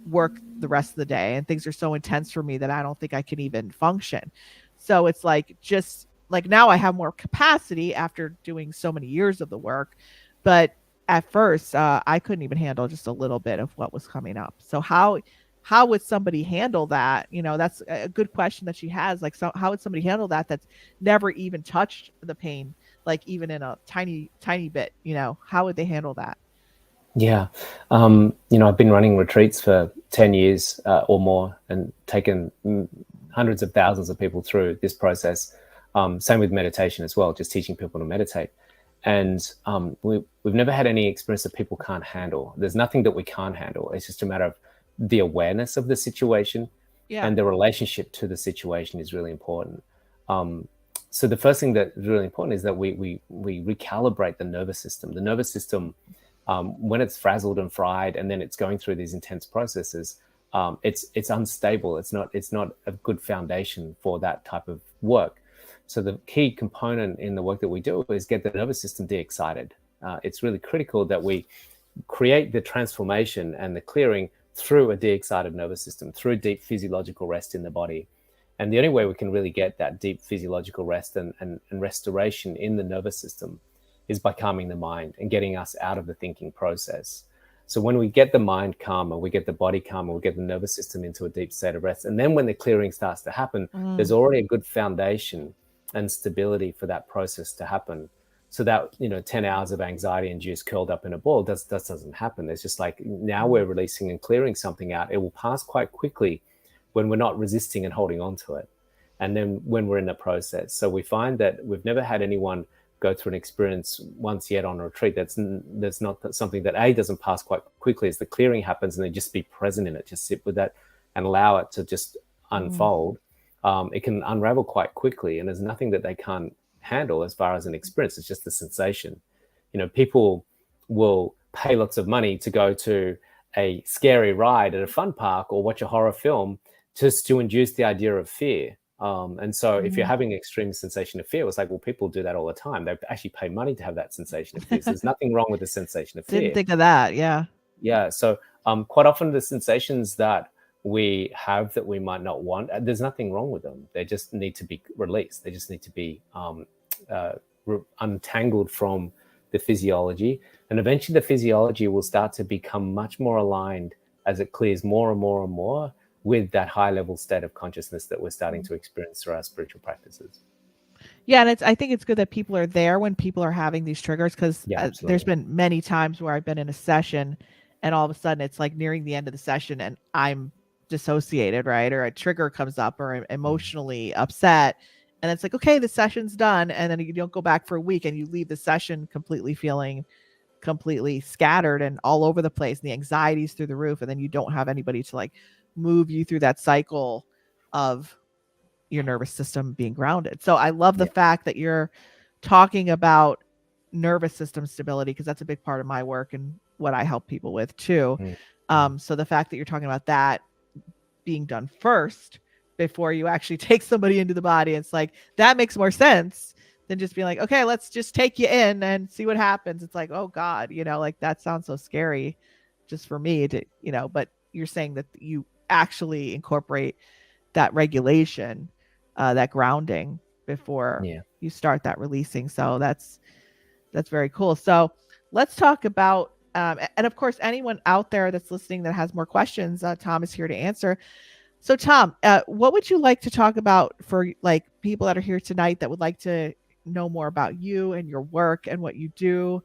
work the rest of the day, and things are so intense for me that I don't think I can even function. So it's just now I have more capacity after doing so many years of the work, but at first I couldn't even handle just a little bit of what was coming up. So how would somebody handle that? That's a good question that she has. So how would somebody handle that that's never even touched the pain, even in a tiny bit? How would they handle that? Yeah. I've been running retreats for 10 years or more and taken hundreds of thousands of people through this process. Same with meditation as well, just teaching people to meditate. And we've never had any experience that people can't handle. There's nothing that we can't handle. It's just a matter of the awareness of the situation, and the relationship to the situation is really important. So the first thing that is really important is that we recalibrate the nervous system. The nervous system, when it's frazzled and fried, and then it's going through these intense processes, it's unstable. It's not a good foundation for that type of work. So the key component in the work that we do is get the nervous system de-excited. It's really critical that we create the transformation and the clearing through a de-excited nervous system, through deep physiological rest in the body. And the only way we can really get that deep physiological rest and restoration in the nervous system is by calming the mind and getting us out of the thinking process. So when we get the mind calmer, we get the body calmer, we get the nervous system into a deep state of rest. And then when the clearing starts to happen, there's already a good foundation and stability for that process to happen. So that, 10 hours of anxiety induced curled up in a ball doesn't happen. It's just like, now we're releasing and clearing something out. It will pass quite quickly when we're not resisting and holding on to it. And then when we're in the process. So we find that we've never had anyone go through an experience once yet on a retreat that's not something that doesn't pass quite quickly as the clearing happens, and they just be present in it, just sit with that and allow it to just unfold. It can unravel quite quickly, and there's nothing that they can't handle as far as an experience. It's just the sensation. People will pay lots of money to go to a scary ride at a fun park or watch a horror film just to induce the idea of fear. And so if you're having an extreme sensation of fear, it's like, well, people do that all the time. They actually pay money to have that sensation of fear. So there's nothing wrong with the sensation of fear. Didn't think of that. Yeah. Yeah. So quite often the sensations that we have that we might not want, there's nothing wrong with them. They just need to be released. They just need to be untangled from the physiology. And eventually the physiology will start to become much more aligned as it clears more and more and more with that high level state of consciousness that we're starting to experience through our spiritual practices. Yeah, and I think it's good that people are there when people are having these triggers, because there's been many times where I've been in a session and all of a sudden it's like nearing the end of the session and I'm dissociated, right? Or a trigger comes up or I'm emotionally upset. And it's like, okay, the session's done. And then you don't go back for a week and you leave the session completely feeling completely scattered and all over the place. And the anxiety's through the roof. And then you don't have anybody to like move you through that cycle of your nervous system being grounded. So I love the fact that you're talking about nervous system stability, because that's a big part of my work and what I help people with too. So the fact that you're talking about that being done first before you actually take somebody into the body, it's like, that makes more sense than just being like, okay, let's just take you in and see what happens. It's like, oh God, like that sounds so scary just for me to, but you're saying that you actually incorporate that regulation, that grounding before you start that releasing. So that's very cool. So let's talk about, and of course, anyone out there that's listening that has more questions, Tom is here to answer. So Tom, what would you like to talk about for like people that are here tonight that would like to know more about you and your work and what you do?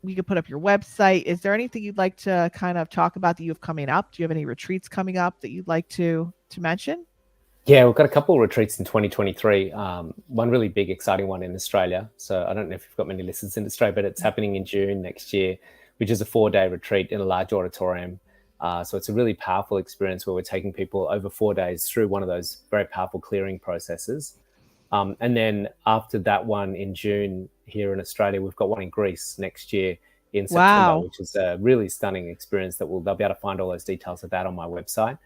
We could put up your website. Is there anything you'd like to kind of talk about that you have coming up? Do you have any retreats coming up that you'd like to mention? Yeah, we've got a couple of retreats in 2023. One really big, exciting one in Australia. So I don't know if you've got many listeners in Australia, but it's happening in June next year, which is a 4-day retreat in a large auditorium. So it's a really powerful experience where we're taking people over 4 days through one of those very powerful clearing processes. And then after that one in June here in Australia, we've got one in Greece next year in September, which is a really stunning experience that they'll be able to find all those details of that on my website.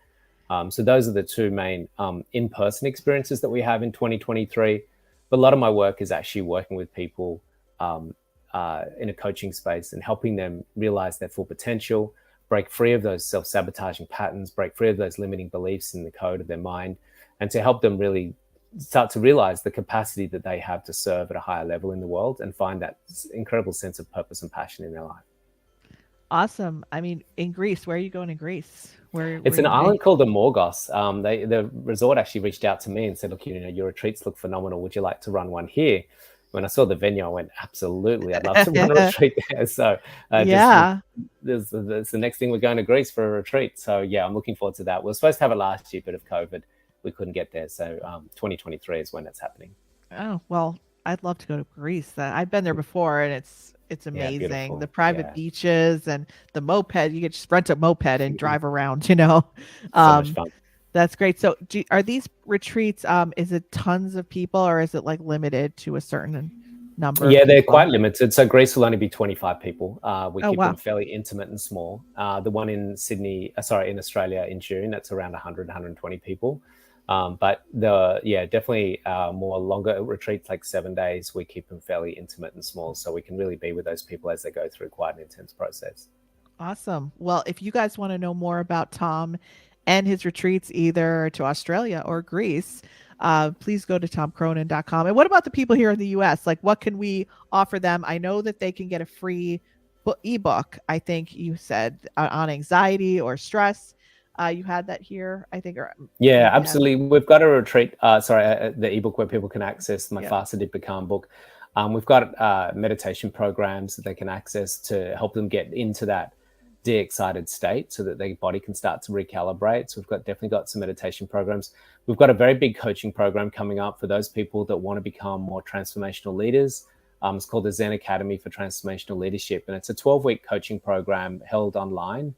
So those are the two main in-person experiences that we have in 2023. But a lot of my work is actually working with people in a coaching space and helping them realize their full potential, break free of those self-sabotaging patterns, break free of those limiting beliefs in the code of their mind, and to help them really start to realize the capacity that they have to serve at a higher level in the world and find that incredible sense of purpose and passion in their life. Awesome. I mean, in Greece, where are you going in Greece? It's an island called the Morgos. The resort actually reached out to me and said, look, your retreats look phenomenal. Would you like to run one here? When I saw the venue, I went, absolutely. I'd love to run a retreat there. So it's the next thing, we're going to Greece for a retreat. So yeah, I'm looking forward to that. We were supposed to have it last year, but of COVID, we couldn't get there. So 2023 is when that's happening. Oh, well, I'd love to go to Greece. I've been there before and it's amazing. The private beaches and the moped, you get just rent a moped and drive around, So much fun. That's great. So are these retreats, is it tons of people or is it like limited to a certain number? Yeah, they're quite limited. So Greece will only be 25 people. We keep them fairly intimate and small. The one in in Australia in June, that's around 100, 120 people. But definitely more longer retreats, like 7 days, we keep them fairly intimate and small, so we can really be with those people as they go through quite an intense process. Awesome. Well, if you guys want to know more about Tom and his retreats either to Australia or Greece, please go to tomcronin.com. And what about the people here in the US? Like, what can we offer them? I know that they can get a free ebook, I think you said, on anxiety or stress. You had that here, I think, or Yeah, maybe I have. absolutely. We've got a retreat, the ebook where people can access my Yeah. Faster Did Become book. We've got meditation programs that they can access to help them get into that de-excited state so that their body can start to recalibrate. So we've definitely got some meditation programs. We've got a very big coaching program coming up for those people that want to become more transformational leaders. It's called the Zen Academy for Transformational Leadership, and it's a 12-week coaching program held online.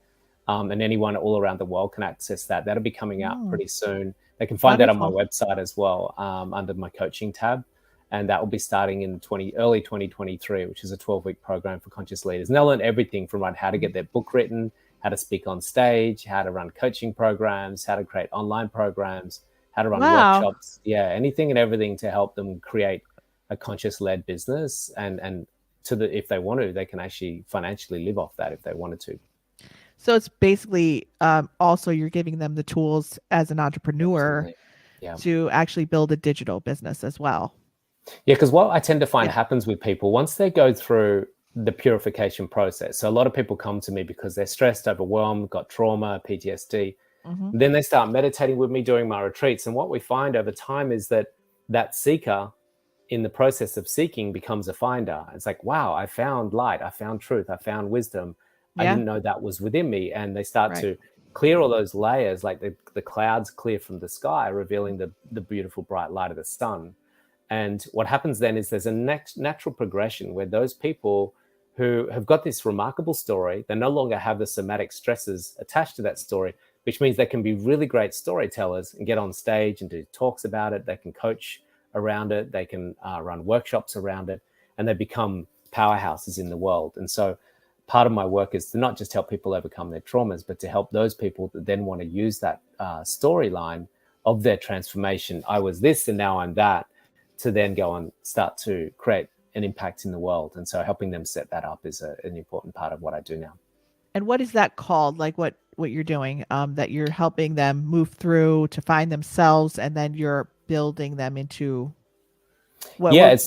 And anyone all around the world can access that. That'll be coming out pretty soon. They can find that on my Wonderful. website as well, under my coaching tab. And that will be starting in early 2023, which is a 12-week program for conscious leaders. And they'll learn everything from how to get their book written, how to speak on stage, how to run coaching programs, how to create online programs, how to run Wow. workshops. Yeah, anything and everything to help them create a conscious-led business. And if they want to, they can actually financially live off that if they wanted to. So it's basically also you're giving them the tools as an entrepreneur to actually build a digital business as well. Yeah, because what I tend to find happens with people once they go through the purification process. So a lot of people come to me because they're stressed, overwhelmed, got trauma, PTSD. Then they start meditating with me during my retreats. And what we find over time is that seeker in the process of seeking becomes a finder. It's like, wow, I found light, I found truth, I found wisdom. I didn't know that was within me. And they start to clear all those layers, like the clouds clear from the sky, revealing the beautiful bright light of the sun. And what happens then is there's a natural progression where those people who have got this remarkable story, they no longer have the somatic stresses attached to that story, which means they can be really great storytellers and get on stage and do talks about it. They can coach around it. They can run workshops around it, and they become powerhouses in the world. And so part of my work is to not just help people overcome their traumas, but to help those people that then want to use that storyline of their transformation. I was this and now I'm that, to then go and start to create an impact in the world. And so helping them set that up is an important part of what I do now. And what is that called? Like what you're doing, that you're helping them move through to find themselves, and then you're building them into what is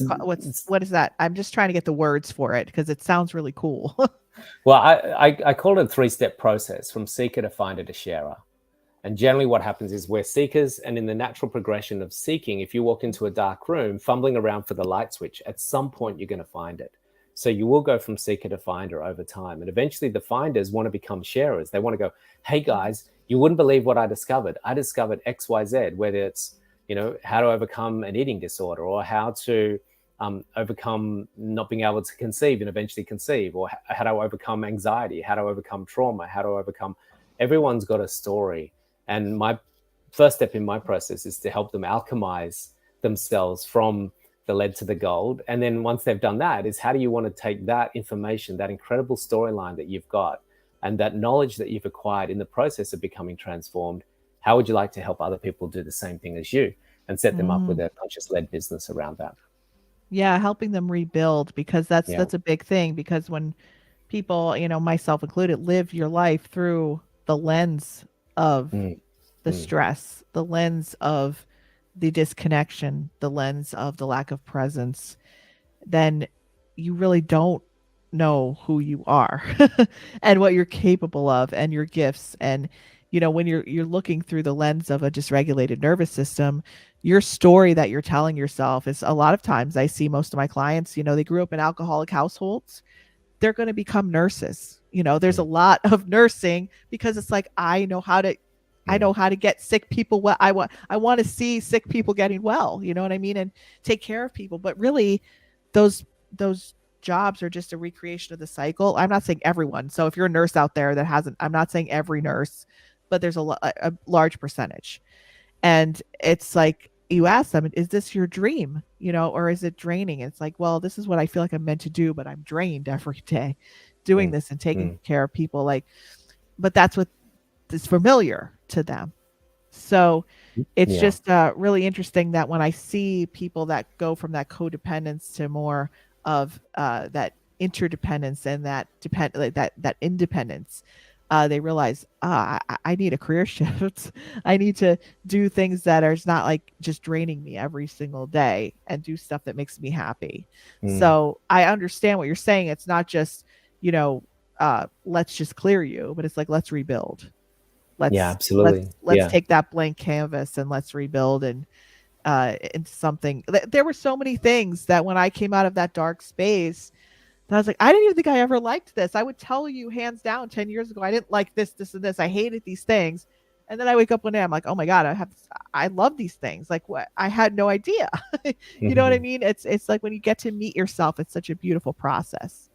that? I'm just trying to get the words for it because it sounds really cool. Well, I call it a 3-step process, from seeker to finder to sharer. And generally what happens is we're seekers, and in the natural progression of seeking, if you walk into a dark room fumbling around for the light switch, at some point you're going to find it. So you will go from seeker to finder over time. And eventually the finders want to become sharers. They want to go, hey guys, you wouldn't believe what I discovered. I discovered XYZ, whether it's, how to overcome an eating disorder, or how to overcome not being able to conceive and eventually conceive, or how to overcome anxiety, how to overcome trauma, how to overcome. Everyone's got a story. And my first step in my process is to help them alchemize themselves from the lead to the gold. And then once they've done that, is how do you want to take that information, that incredible storyline that you've got, and that knowledge that you've acquired in the process of becoming transformed, how would you like to help other people do the same thing as you, and set them up with a conscious-led business around that? Yeah, helping them rebuild, because that's a big thing. Because when people, myself included, live your life through the lens of the stress, the lens of the disconnection, the lens of the lack of presence, then you really don't know who you are and what you're capable of and your gifts. And when you're looking through the lens of a dysregulated nervous system, your story that you're telling yourself is, a lot of times I see most of my clients, they grew up in alcoholic households. They're going to become nurses. There's a lot of nursing because it's like, I know how to get sick people well. I want to see sick people getting well, you know what I mean? And take care of people. But really, those jobs are just a recreation of the cycle. I'm not saying everyone. So if you're a nurse out there that hasn't, I'm not saying every nurse, but there's a large percentage. And it's like, you ask them, is this your dream? Or is it draining? It's like, well, this is what I feel like I'm meant to do, but I'm drained every day doing this and taking care of people. Like, but that's what is familiar to them. So it's just really interesting that when I see people that go from that codependence to more of that interdependence and that independence, they realize, I need a career shift. I need to do things that are not like just draining me every single day, and do stuff that makes me happy. Mm. So I understand what you're saying. It's not just, you know, let's just clear you, but it's like, let's rebuild. Yeah, Let's absolutely. let's Yeah. take that blank canvas and let's rebuild, and into something. There were so many things that when I came out of that dark space, and I was like, I didn't even think I ever liked this. I would tell you hands down 10 years ago, I didn't like this, this, and this. I hated these things. And then I wake up one day, I'm like, oh my God, I love these things. Like, what? I had no idea. You know what I Mhm. mean? It's like when you get to meet yourself, it's such a beautiful process.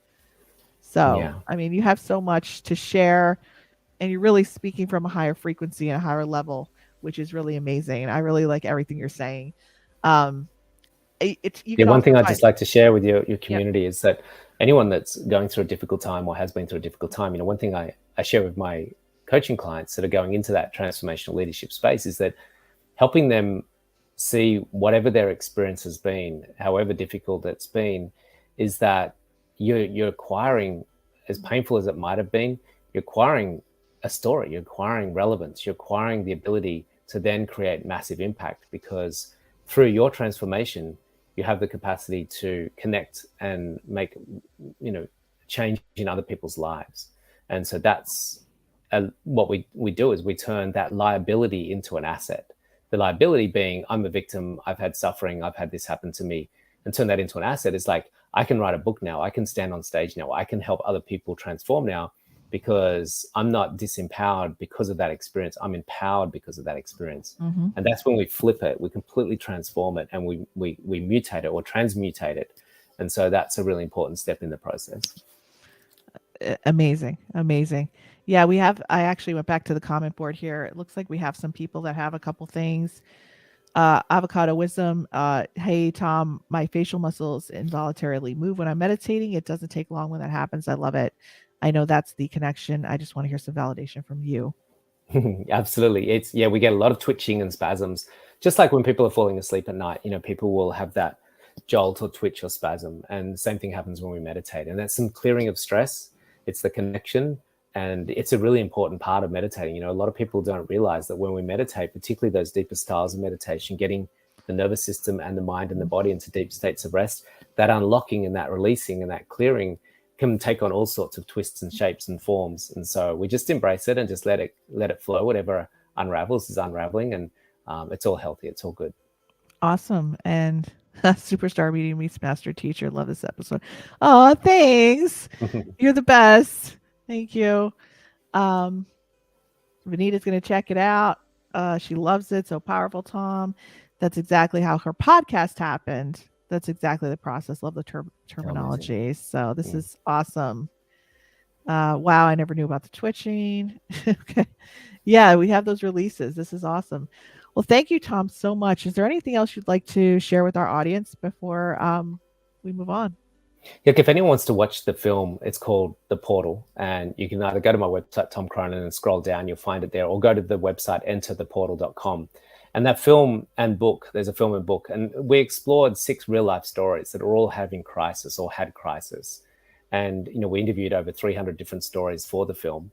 So, Yeah. I mean, you have so much to share, and you're really speaking from a higher frequency and a higher level, which is really amazing. I really like everything you're saying. Um, you Yeah, can one also thing I'd find, just like to share with your yep, community is that anyone that's going through a difficult time or has been through a difficult time, one thing I share with my coaching clients that are going into that transformational leadership space is that helping them see whatever their experience has been, however difficult it's been, is that you're acquiring, as painful as it might have been, you're acquiring a story, you're acquiring relevance, you're acquiring the ability to then create massive impact, because through your transformation, you have the capacity to connect and make, change in other people's lives. And so that's what we do, is we turn that liability into an asset. The liability being, I'm a victim, I've had suffering, I've had this happen to me, and turn that into an asset. It's like, I can write a book now, I can stand on stage now, I can help other people transform now, because I'm not disempowered because of that experience. I'm empowered because of that experience. mm-hmm. And that's when we flip it, we completely transform it, and we mutate it or transmutate it. And so that's a really important step in the process. Amazing, amazing. Yeah, I actually went back to the comment board here. It looks like we have some people that have a couple things. Avocado wisdom. Hey Tom, my facial muscles involuntarily move when I'm meditating. It doesn't take long when that happens. I love it. I know that's the connection. I just want to hear some validation from you. Absolutely. We get a lot of twitching and spasms, just like when people are falling asleep at night. People will have that jolt or twitch or spasm, and the same thing happens when we meditate. And that's some clearing of stress. It's the connection, and it's a really important part of meditating. A lot of people don't realize that when we meditate, particularly those deeper styles of meditation, getting the nervous system and the mind and the body into deep states of rest, that unlocking and that releasing and that clearing can take on all sorts of twists and shapes and forms. And so we just embrace it and just let it flow. Whatever unravels is unraveling, and it's all healthy, it's all good. Awesome. And superstar meeting meets master teacher. Love this episode. Oh, thanks. You're the best. Thank you. Um, Vanita's going to check it out. She loves it. So powerful, Tom. That's exactly how her podcast happened. That's exactly the process. Love the terminology. So this is awesome. Wow, I never knew about the twitching. Okay. Yeah, we have those releases. This is awesome. Well, thank you, Tom, so much. Is there anything else you'd like to share with our audience before we move on? Look, if anyone wants to watch the film, it's called The Portal, and you can either go to my website, Tom Cronin, and scroll down, you'll find it there, or go to the website, entertheportal.com. And that film and book, there's a film and book, and we explored 6 real-life stories that are all having crisis or had crisis. And, we interviewed over 300 different stories for the film,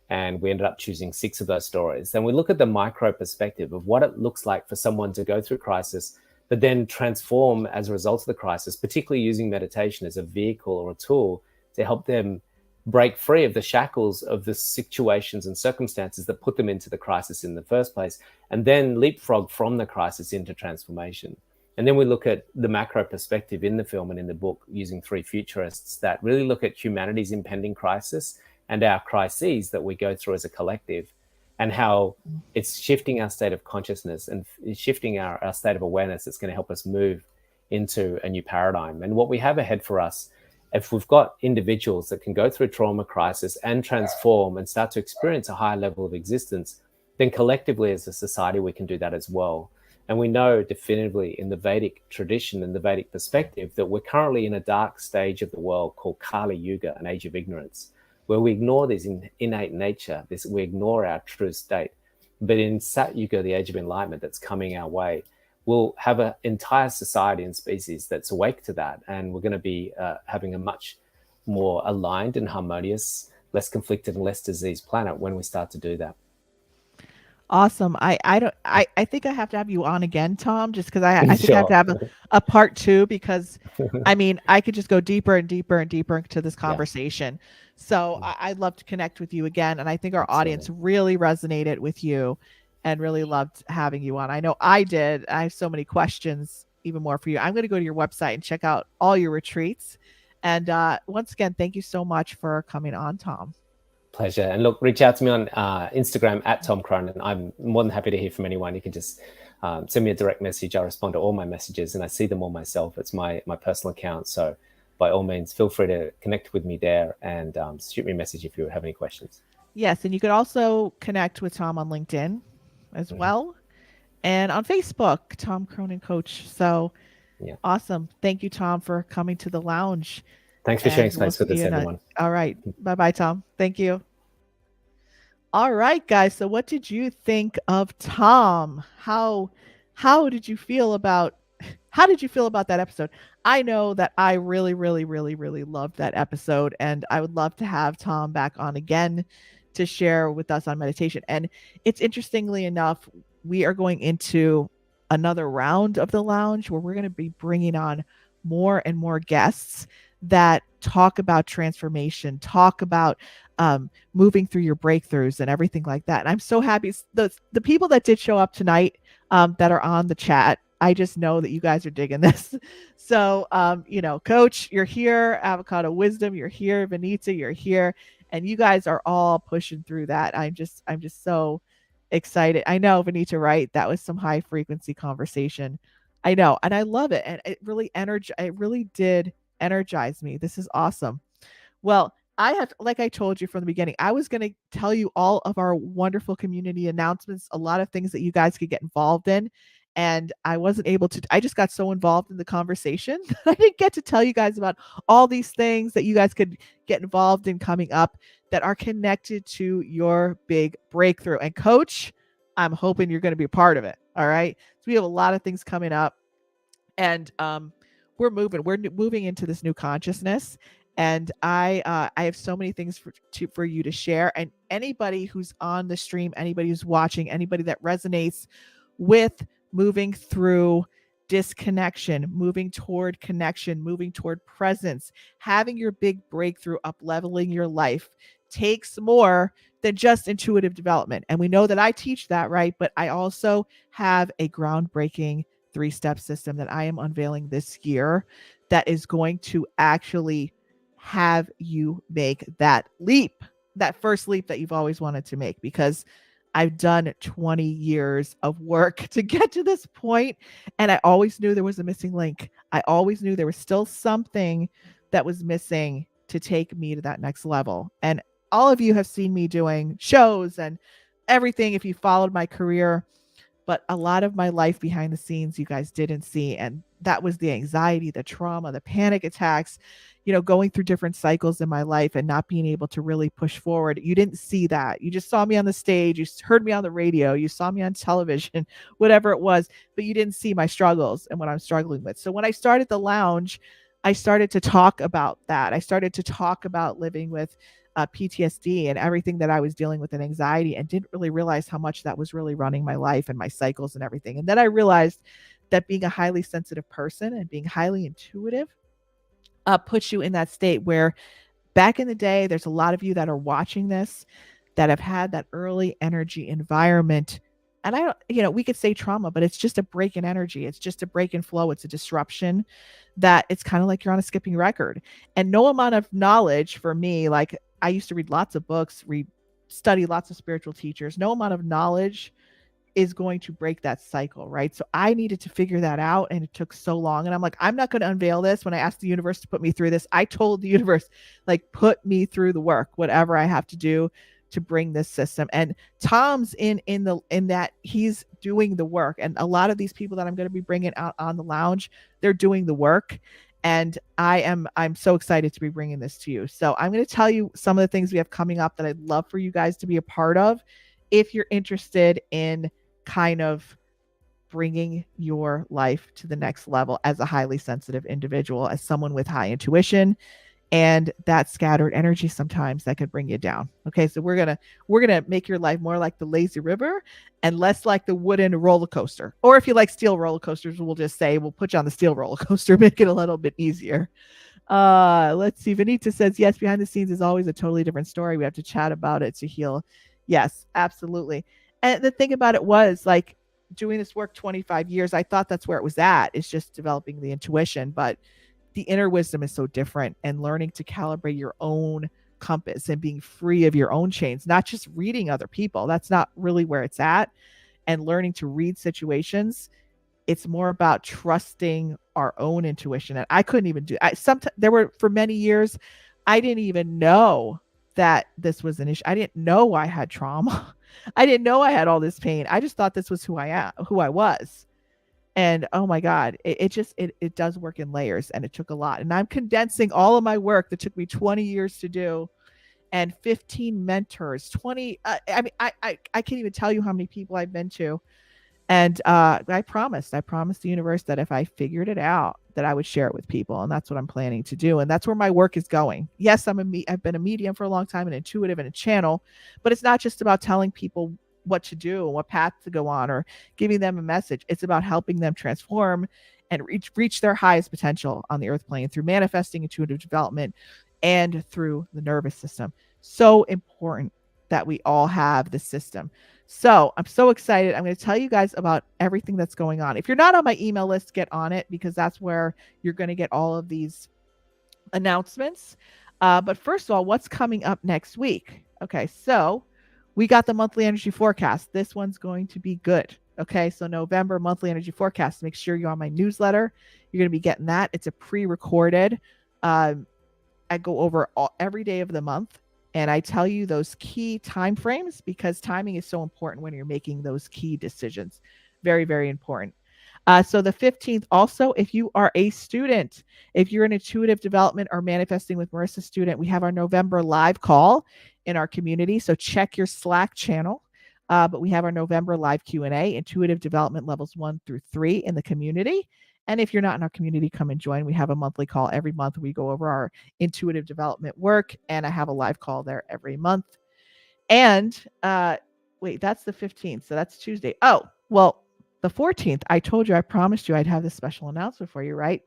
and we ended up choosing 6 of those stories. And we look at the micro perspective of what it looks like for someone to go through crisis, but then transform as a result of the crisis, particularly using meditation as a vehicle or a tool to help them break free of the shackles of the situations and circumstances that put them into the crisis in the first place, and then leapfrog from the crisis into transformation. And then we look at the macro perspective in the film and in the book, using 3 futurists that really look at humanity's impending crisis and our crises that we go through as a collective, and how it's shifting our state of consciousness and shifting our state of awareness that's going to help us move into a new paradigm. And what we have ahead for us, if we've got individuals that can go through trauma crisis and transform and start to experience a higher level of existence, then collectively as a society, we can do that as well. And we know definitively in the Vedic tradition and the Vedic perspective that we're currently in a dark stage of the world called Kali Yuga, an age of ignorance, where we ignore this innate nature, we ignore our true state. But in Sat Yuga, the age of enlightenment that's coming our way, we'll have an entire society and species that's awake to that. And we're going to be having a much more aligned and harmonious less conflicted and less diseased planet when we start to do that. Awesome. I think I have to have you on again, Tom, just because I think I have to Sure. have a part two, because I mean I could just go deeper and deeper and deeper into this Yeah, conversation. So I'd love to connect with you again. And I think our audience absolutely. really resonated with you and really loved having you on. I know I did. I have so many questions even more for you. I'm going to go to your website and check out all your retreats. And once again, thank you so much for coming on, Tom. Pleasure. And look, reach out to me on Instagram at Tom Cronin. I'm more than happy to hear from anyone. You can just send me a direct message. I respond to all my messages and I see them all myself. It's my personal account. So by all means, feel free to connect with me there and shoot me a message if you have any questions. Yes, and you could also connect with Tom on LinkedIn as well, and on Facebook, Tom Cronin Coach. So Yeah. awesome. Thank you, Tom, for coming to the lounge. Thanks for sharing And we'll space with see us, you in a. everyone. All right. Bye bye, Tom. Thank you. All right, guys. So what did you think of Tom? How did you feel about that episode? I know that I really, really, really, really loved that episode, and I would love to have Tom back on again to share with us on meditation. And it's interestingly enough, we are going into another round of the lounge where we're going to be bringing on more and more guests that talk about transformation, talk about moving through your breakthroughs and everything like that. And I'm so happy. The people that did show up tonight that are on the chat, I just know that you guys are digging this. So, Coach, you're here. Avocado Wisdom, you're here. Benita, you're here. And you guys are all pushing through that. I'm just so excited. I know, Benita, right? That was some high frequency conversation. I know. And I love it. And it really did energize me. This is awesome. Well, I have, like I told you from the beginning, I was going to tell you all of our wonderful community announcements, a lot of things that you guys could get involved in. And I wasn't able to, I just got so involved in the conversation. I didn't get to tell you guys about all these things that you guys could get involved in coming up that are connected to your big breakthrough. And Coach, I'm hoping you're going to be a part of it. All right. So we have a lot of things coming up, and we're moving into this new consciousness. And I have so many things for you to share. And anybody who's on the stream, anybody who's watching, anybody that resonates with moving through disconnection, moving toward connection, moving toward presence, having your big breakthrough, up leveling your life takes more than just intuitive development. And we know that I teach that, right? But I also have a groundbreaking 3-step system that I am unveiling this year that is going to actually have you make that leap, that first leap that you've always wanted to make, because I've done 20 years of work to get to this point, and I always knew there was a missing link. I always knew there was still something that was missing to take me to that next level. And all of you have seen me doing shows and everything if you followed my career, but a lot of my life behind the scenes you guys didn't see. And that was the anxiety, the trauma, the panic attacks, going through different cycles in my life and not being able to really push forward. You didn't see that. You just saw me on the stage. You heard me on the radio. You saw me on television, whatever it was, but you didn't see my struggles and what I'm struggling with. So when I started the lounge, I started to talk about that. I started to talk about living with PTSD and everything that I was dealing with, and anxiety, and didn't really realize how much that was really running my life and my cycles and everything. And then I realized that being a highly sensitive person and being highly intuitive puts you in that state where back in the day, there's a lot of you that are watching this that have had that early energy environment. And I don't, we could say trauma, but it's just a break in energy. It's just a break in flow. It's a disruption that it's kind of like you're on a skipping record. And no amount of knowledge for me, like I used to read lots of books, study lots of spiritual teachers. No amount of knowledge is going to break that cycle, right? So I needed to figure that out, and it took so long. And I'm like, I'm not going to unveil this. When I asked the universe to put me through this, I told the universe, like, put me through the work, whatever I have to do to bring this system. And Tom's in that he's doing the work. And a lot of these people that I'm going to be bringing out on the lounge, they're doing the work. And I'm so excited to be bringing this to you. So I'm going to tell you some of the things we have coming up that I'd love for you guys to be a part of if you're interested in kind of bringing your life to the next level as a highly sensitive individual, as someone with high intuition. and that scattered energy sometimes that could bring you down. Okay, so we're gonna make your life more like the lazy river and less like the wooden roller coaster. Or if you like steel roller coasters, we'll just say we'll put you on the steel roller coaster, make it a little bit easier. Let's see. Vanita says, yes, behind the scenes is always a totally different story. We have to chat about it to heal. Yes, absolutely. And the thing about it was like doing this work 25 years, I thought that's where it was at. It's just developing the intuition, but the inner wisdom is so different, and learning to calibrate your own compass and being free of your own chains, not just reading other people. That's not really where it's at. And learning to read situations, it's more about trusting our own intuition. And I couldn't even do I sometimes there were for many years I didn't even know that this was an issue. I didn't know I had trauma. I didn't know I had all this pain. I just thought this was who I am, who I was. And oh my God, it does work in layers, and it took a lot. And I'm condensing all of my work that took me 20 years to do, and 15 mentors, 20 I mean I can't even tell you how many people I've been to. And I promised the universe that if I figured it out, that I would share it with people, and that's what I'm planning to do. And that's where my work is going. Yes, I've been a medium for a long time, an intuitive and a channel, but it's not just about telling people what to do and what path to go on or giving them a message. It's about helping them transform and reach their highest potential on the earth plane through manifesting intuitive development and through the nervous system. So important that we all have the system. So I'm so excited. I'm going to tell you guys about everything that's going on. If you're not on my email list, get on it, because that's where you're going to get all of these announcements. But first of all, what's coming up next week? Okay, so we got the monthly energy forecast. This one's going to be good. Okay, so November monthly energy forecast. Make sure you're on my newsletter. You're going to be getting that. It's a pre-recorded. I go over every day of the month, and I tell you those key time frames, because timing is so important when you're making those key decisions. Very, very important. So the 15th, also, if you are a student, if you're an intuitive development or manifesting with Marisa student, we have our November live call in our community. So check your Slack channel. But we have our November live Q&A, intuitive development levels 1 through 3 in the community. And if you're not in our community, come and join. We have a monthly call every month. We go over our intuitive development work, and I have a live call there every month. And wait, that's the 15th. So that's Tuesday. Oh, well, the 14th, I told you, I promised you I'd have this special announcement for you, right?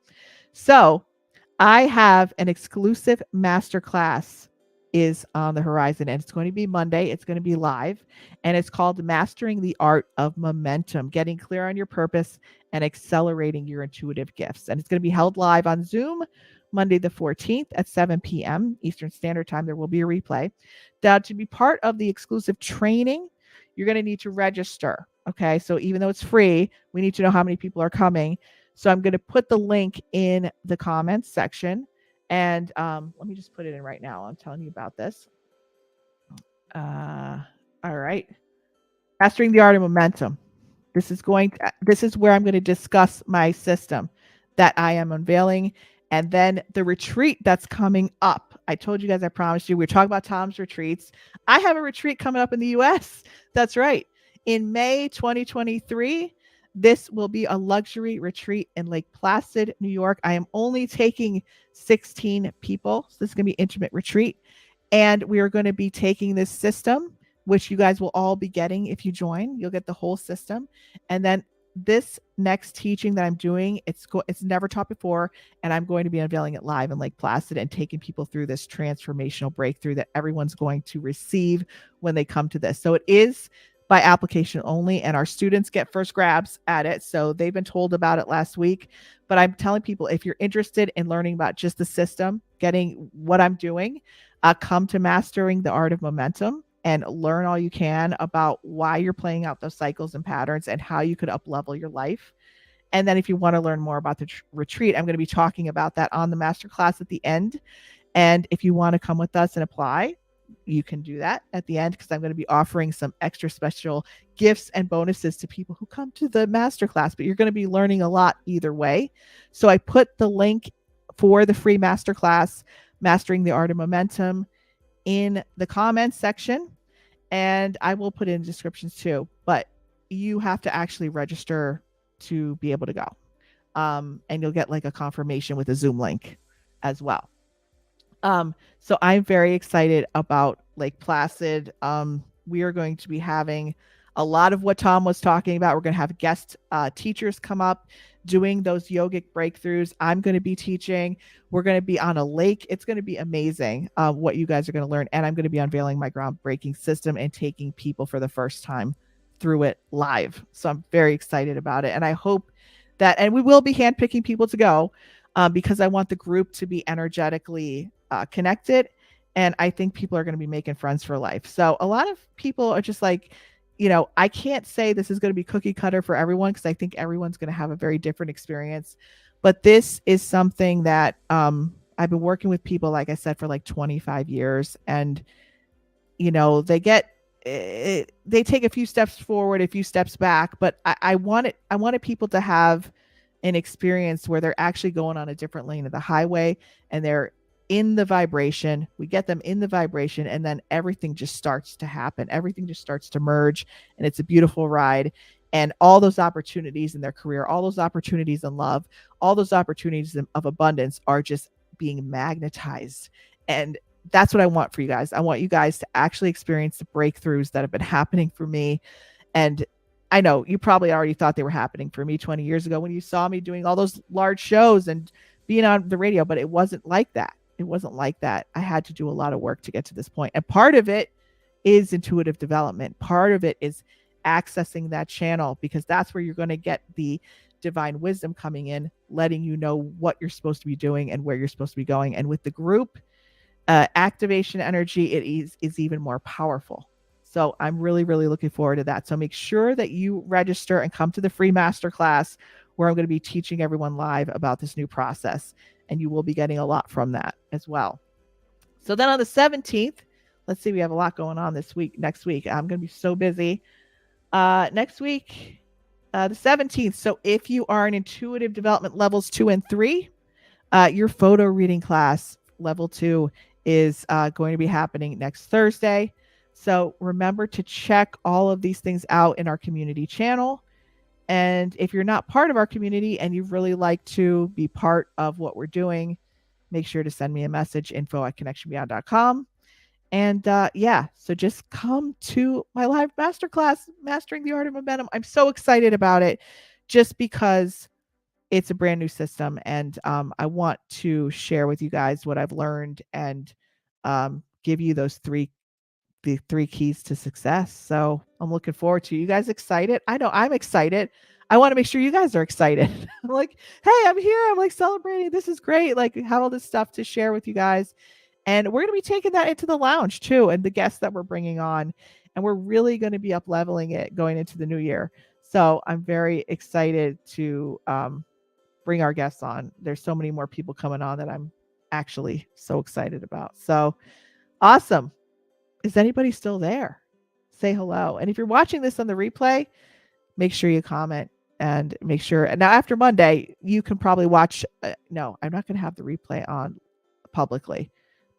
So I have an exclusive masterclass is on the horizon, and it's going to be Monday. It's going to be live, and it's called Mastering the Art of Momentum, Getting Clear on Your Purpose and Accelerating Your Intuitive Gifts. And it's going to be held live on Zoom Monday the 14th at 7 p.m. Eastern Standard Time. There will be a replay. Now, to be part of the exclusive training, you're going to need to register. Okay, so even though it's free, we need to know how many people are coming. So I'm going to put the link in the comments section. And let me just put it in right now. I'm telling you about this. All right. Mastering the Art of Momentum. This is where I'm going to discuss my system that I am unveiling. And then the retreat that's coming up. I told you guys, I promised you. We were talking about Tom's retreats. I have a retreat coming up in the US. That's right. In May 2023, this will be a luxury retreat in Lake Placid, New York. I am only taking 16 people. So this is going to be an intimate retreat. And we are going to be taking this system, which you guys will all be getting if you join. You'll get the whole system. And then this next teaching that I'm doing, it's never taught before, and I'm going to be unveiling it live in Lake Placid and taking people through this transformational breakthrough that everyone's going to receive when they come to this. So it is by application only, and our students get first grabs at it. So they've been told about it last week. But I'm telling people, if you're interested in learning about just the system, getting what I'm doing, come to Mastering the Art of Momentum and learn all you can about why you're playing out those cycles and patterns and how you could up-level your life. And then if you want to learn more about the retreat, I'm going to be talking about that on the masterclass at the end. And if you want to come with us and apply, you can do that at the end, because I'm going to be offering some extra special gifts and bonuses to people who come to the masterclass. But you're going to be learning a lot either way. So I put the link for the free masterclass, Mastering the Art of Momentum, in the comments section, and I will put in descriptions too. But you have to actually register to be able to go, and you'll get like a confirmation with a Zoom link as well. So I'm very excited about Lake Placid. We are going to be having a lot of what Tom was talking about. We're going to have guest teachers come up doing those yogic breakthroughs. I'm going to be teaching. We're going to be on a lake. It's going to be amazing what you guys are going to learn. And I'm going to be unveiling my groundbreaking system and taking people for the first time through it live. So I'm very excited about it. And I hope that, and we will be handpicking people to go because I want the group to be energetically connected. And I think people are going to be making friends for life. So a lot of people are just like, I can't say this is going to be cookie cutter for everyone because I think everyone's going to have a very different experience. But this is something that I've been working with people, like I said, for like 25 years. And, they take a few steps forward, a few steps back. But I wanted people to have an experience where they're actually going on a different lane of the highway and they're in the vibration. We get them in the vibration and then everything just starts to happen. Everything just starts to merge and it's a beautiful ride. And all those opportunities in their career, all those opportunities in love, all those opportunities of abundance are just being magnetized. And that's what I want for you guys. I want you guys to actually experience the breakthroughs that have been happening for me. And I know you probably already thought they were happening for me 20 years ago when you saw me doing all those large shows and being on the radio, but it wasn't like that. It wasn't like that. I had to do a lot of work to get to this point. And part of it is intuitive development. Part of it is accessing that channel because that's where you're going to get the divine wisdom coming in, letting you know what you're supposed to be doing and where you're supposed to be going. And with the group activation energy, it is even more powerful. So I'm really, really looking forward to that. So make sure that you register and come to the free masterclass where I'm going to be teaching everyone live about this new process. And you will be getting a lot from that as well. So then on the 17th, let's see, we have a lot going on this week. Next week, I'm going to be so busy. Next week, the 17th. So if you are in intuitive development levels 2 and 3, your photo reading class level 2 is going to be happening next Thursday. So remember to check all of these things out in our community channel. And if you're not part of our community and you'd really like to be part of what we're doing, make sure to send me a message, info@connectionbeyond.com. And so just come to my live masterclass, Mastering the Art of Momentum. I'm so excited about it just because it's a brand new system. And I want to share with you guys what I've learned and give you the 3 keys to success. So I'm looking forward to you guys excited. I know I'm excited. I want to make sure you guys are excited. I'm like, hey, I'm here. I'm like celebrating. This is great. Like have all this stuff to share with you guys. And we're going to be taking that into the lounge too. And the guests that we're bringing on, and we're really going to be up leveling it going into the new year. So I'm very excited to bring our guests on. There's so many more people coming on that I'm actually so excited about. So awesome. Is anybody still there? Say hello. And if you're watching this on the replay, make sure you comment and make sure. And now after Monday, you can probably watch. No, I'm not going to have the replay on publicly.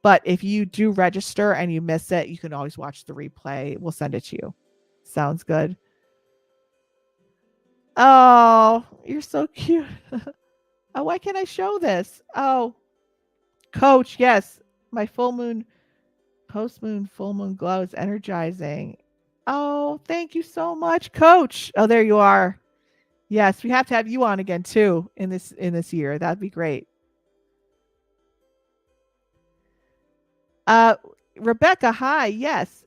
But if you do register and you miss it, you can always watch the replay. We'll send it to you. Sounds good. Oh, you're so cute. Oh, why can't I show this? Oh, Coach, yes. My full moon. Post moon, full moon glow is energizing. Oh, thank you so much, Coach. Oh, there you are. Yes, we have to have you on again too in this year. That'd be great. Rebecca, hi. Yes.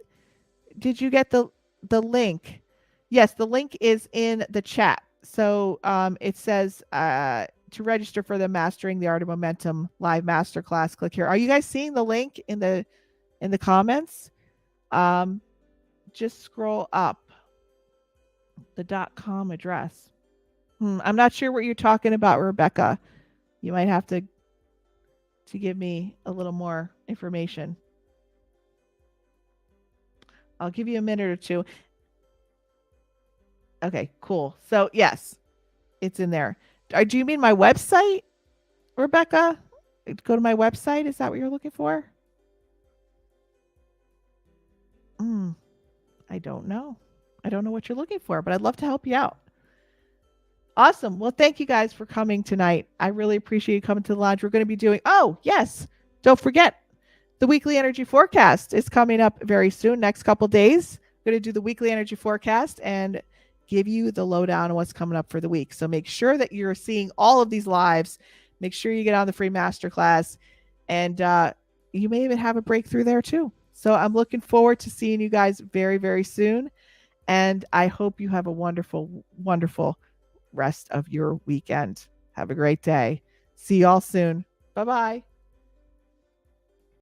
Did you get the link? Yes, the link is in the chat. So it says to register for the Mastering the Art of Momentum live masterclass. Click here. Are you guys seeing the link in the comments? Just scroll up the .com address. I'm not sure what you're talking about, Rebecca. You might have to give me a little more information. I'll give you a minute or two. Okay, cool. So yes, it's in there. Do you mean my website, Rebecca? Go to my website. Is that what you're looking for? I don't know. I don't know what you're looking for, but I'd love to help you out. Awesome. Well, thank you guys for coming tonight. I really appreciate you coming to the lounge. We're going to be doing, oh, yes, don't forget, The weekly energy forecast is coming up very soon, next couple days. I'm going to do the weekly energy forecast and give you the lowdown on what's coming up for the week. So make sure that you're seeing all of these lives. Make sure you get on the free masterclass, and you may even have a breakthrough there too. So I'm looking forward to seeing you guys very, very soon. And I hope you have a wonderful, wonderful rest of your weekend. Have a great day. See y'all soon. Bye-bye.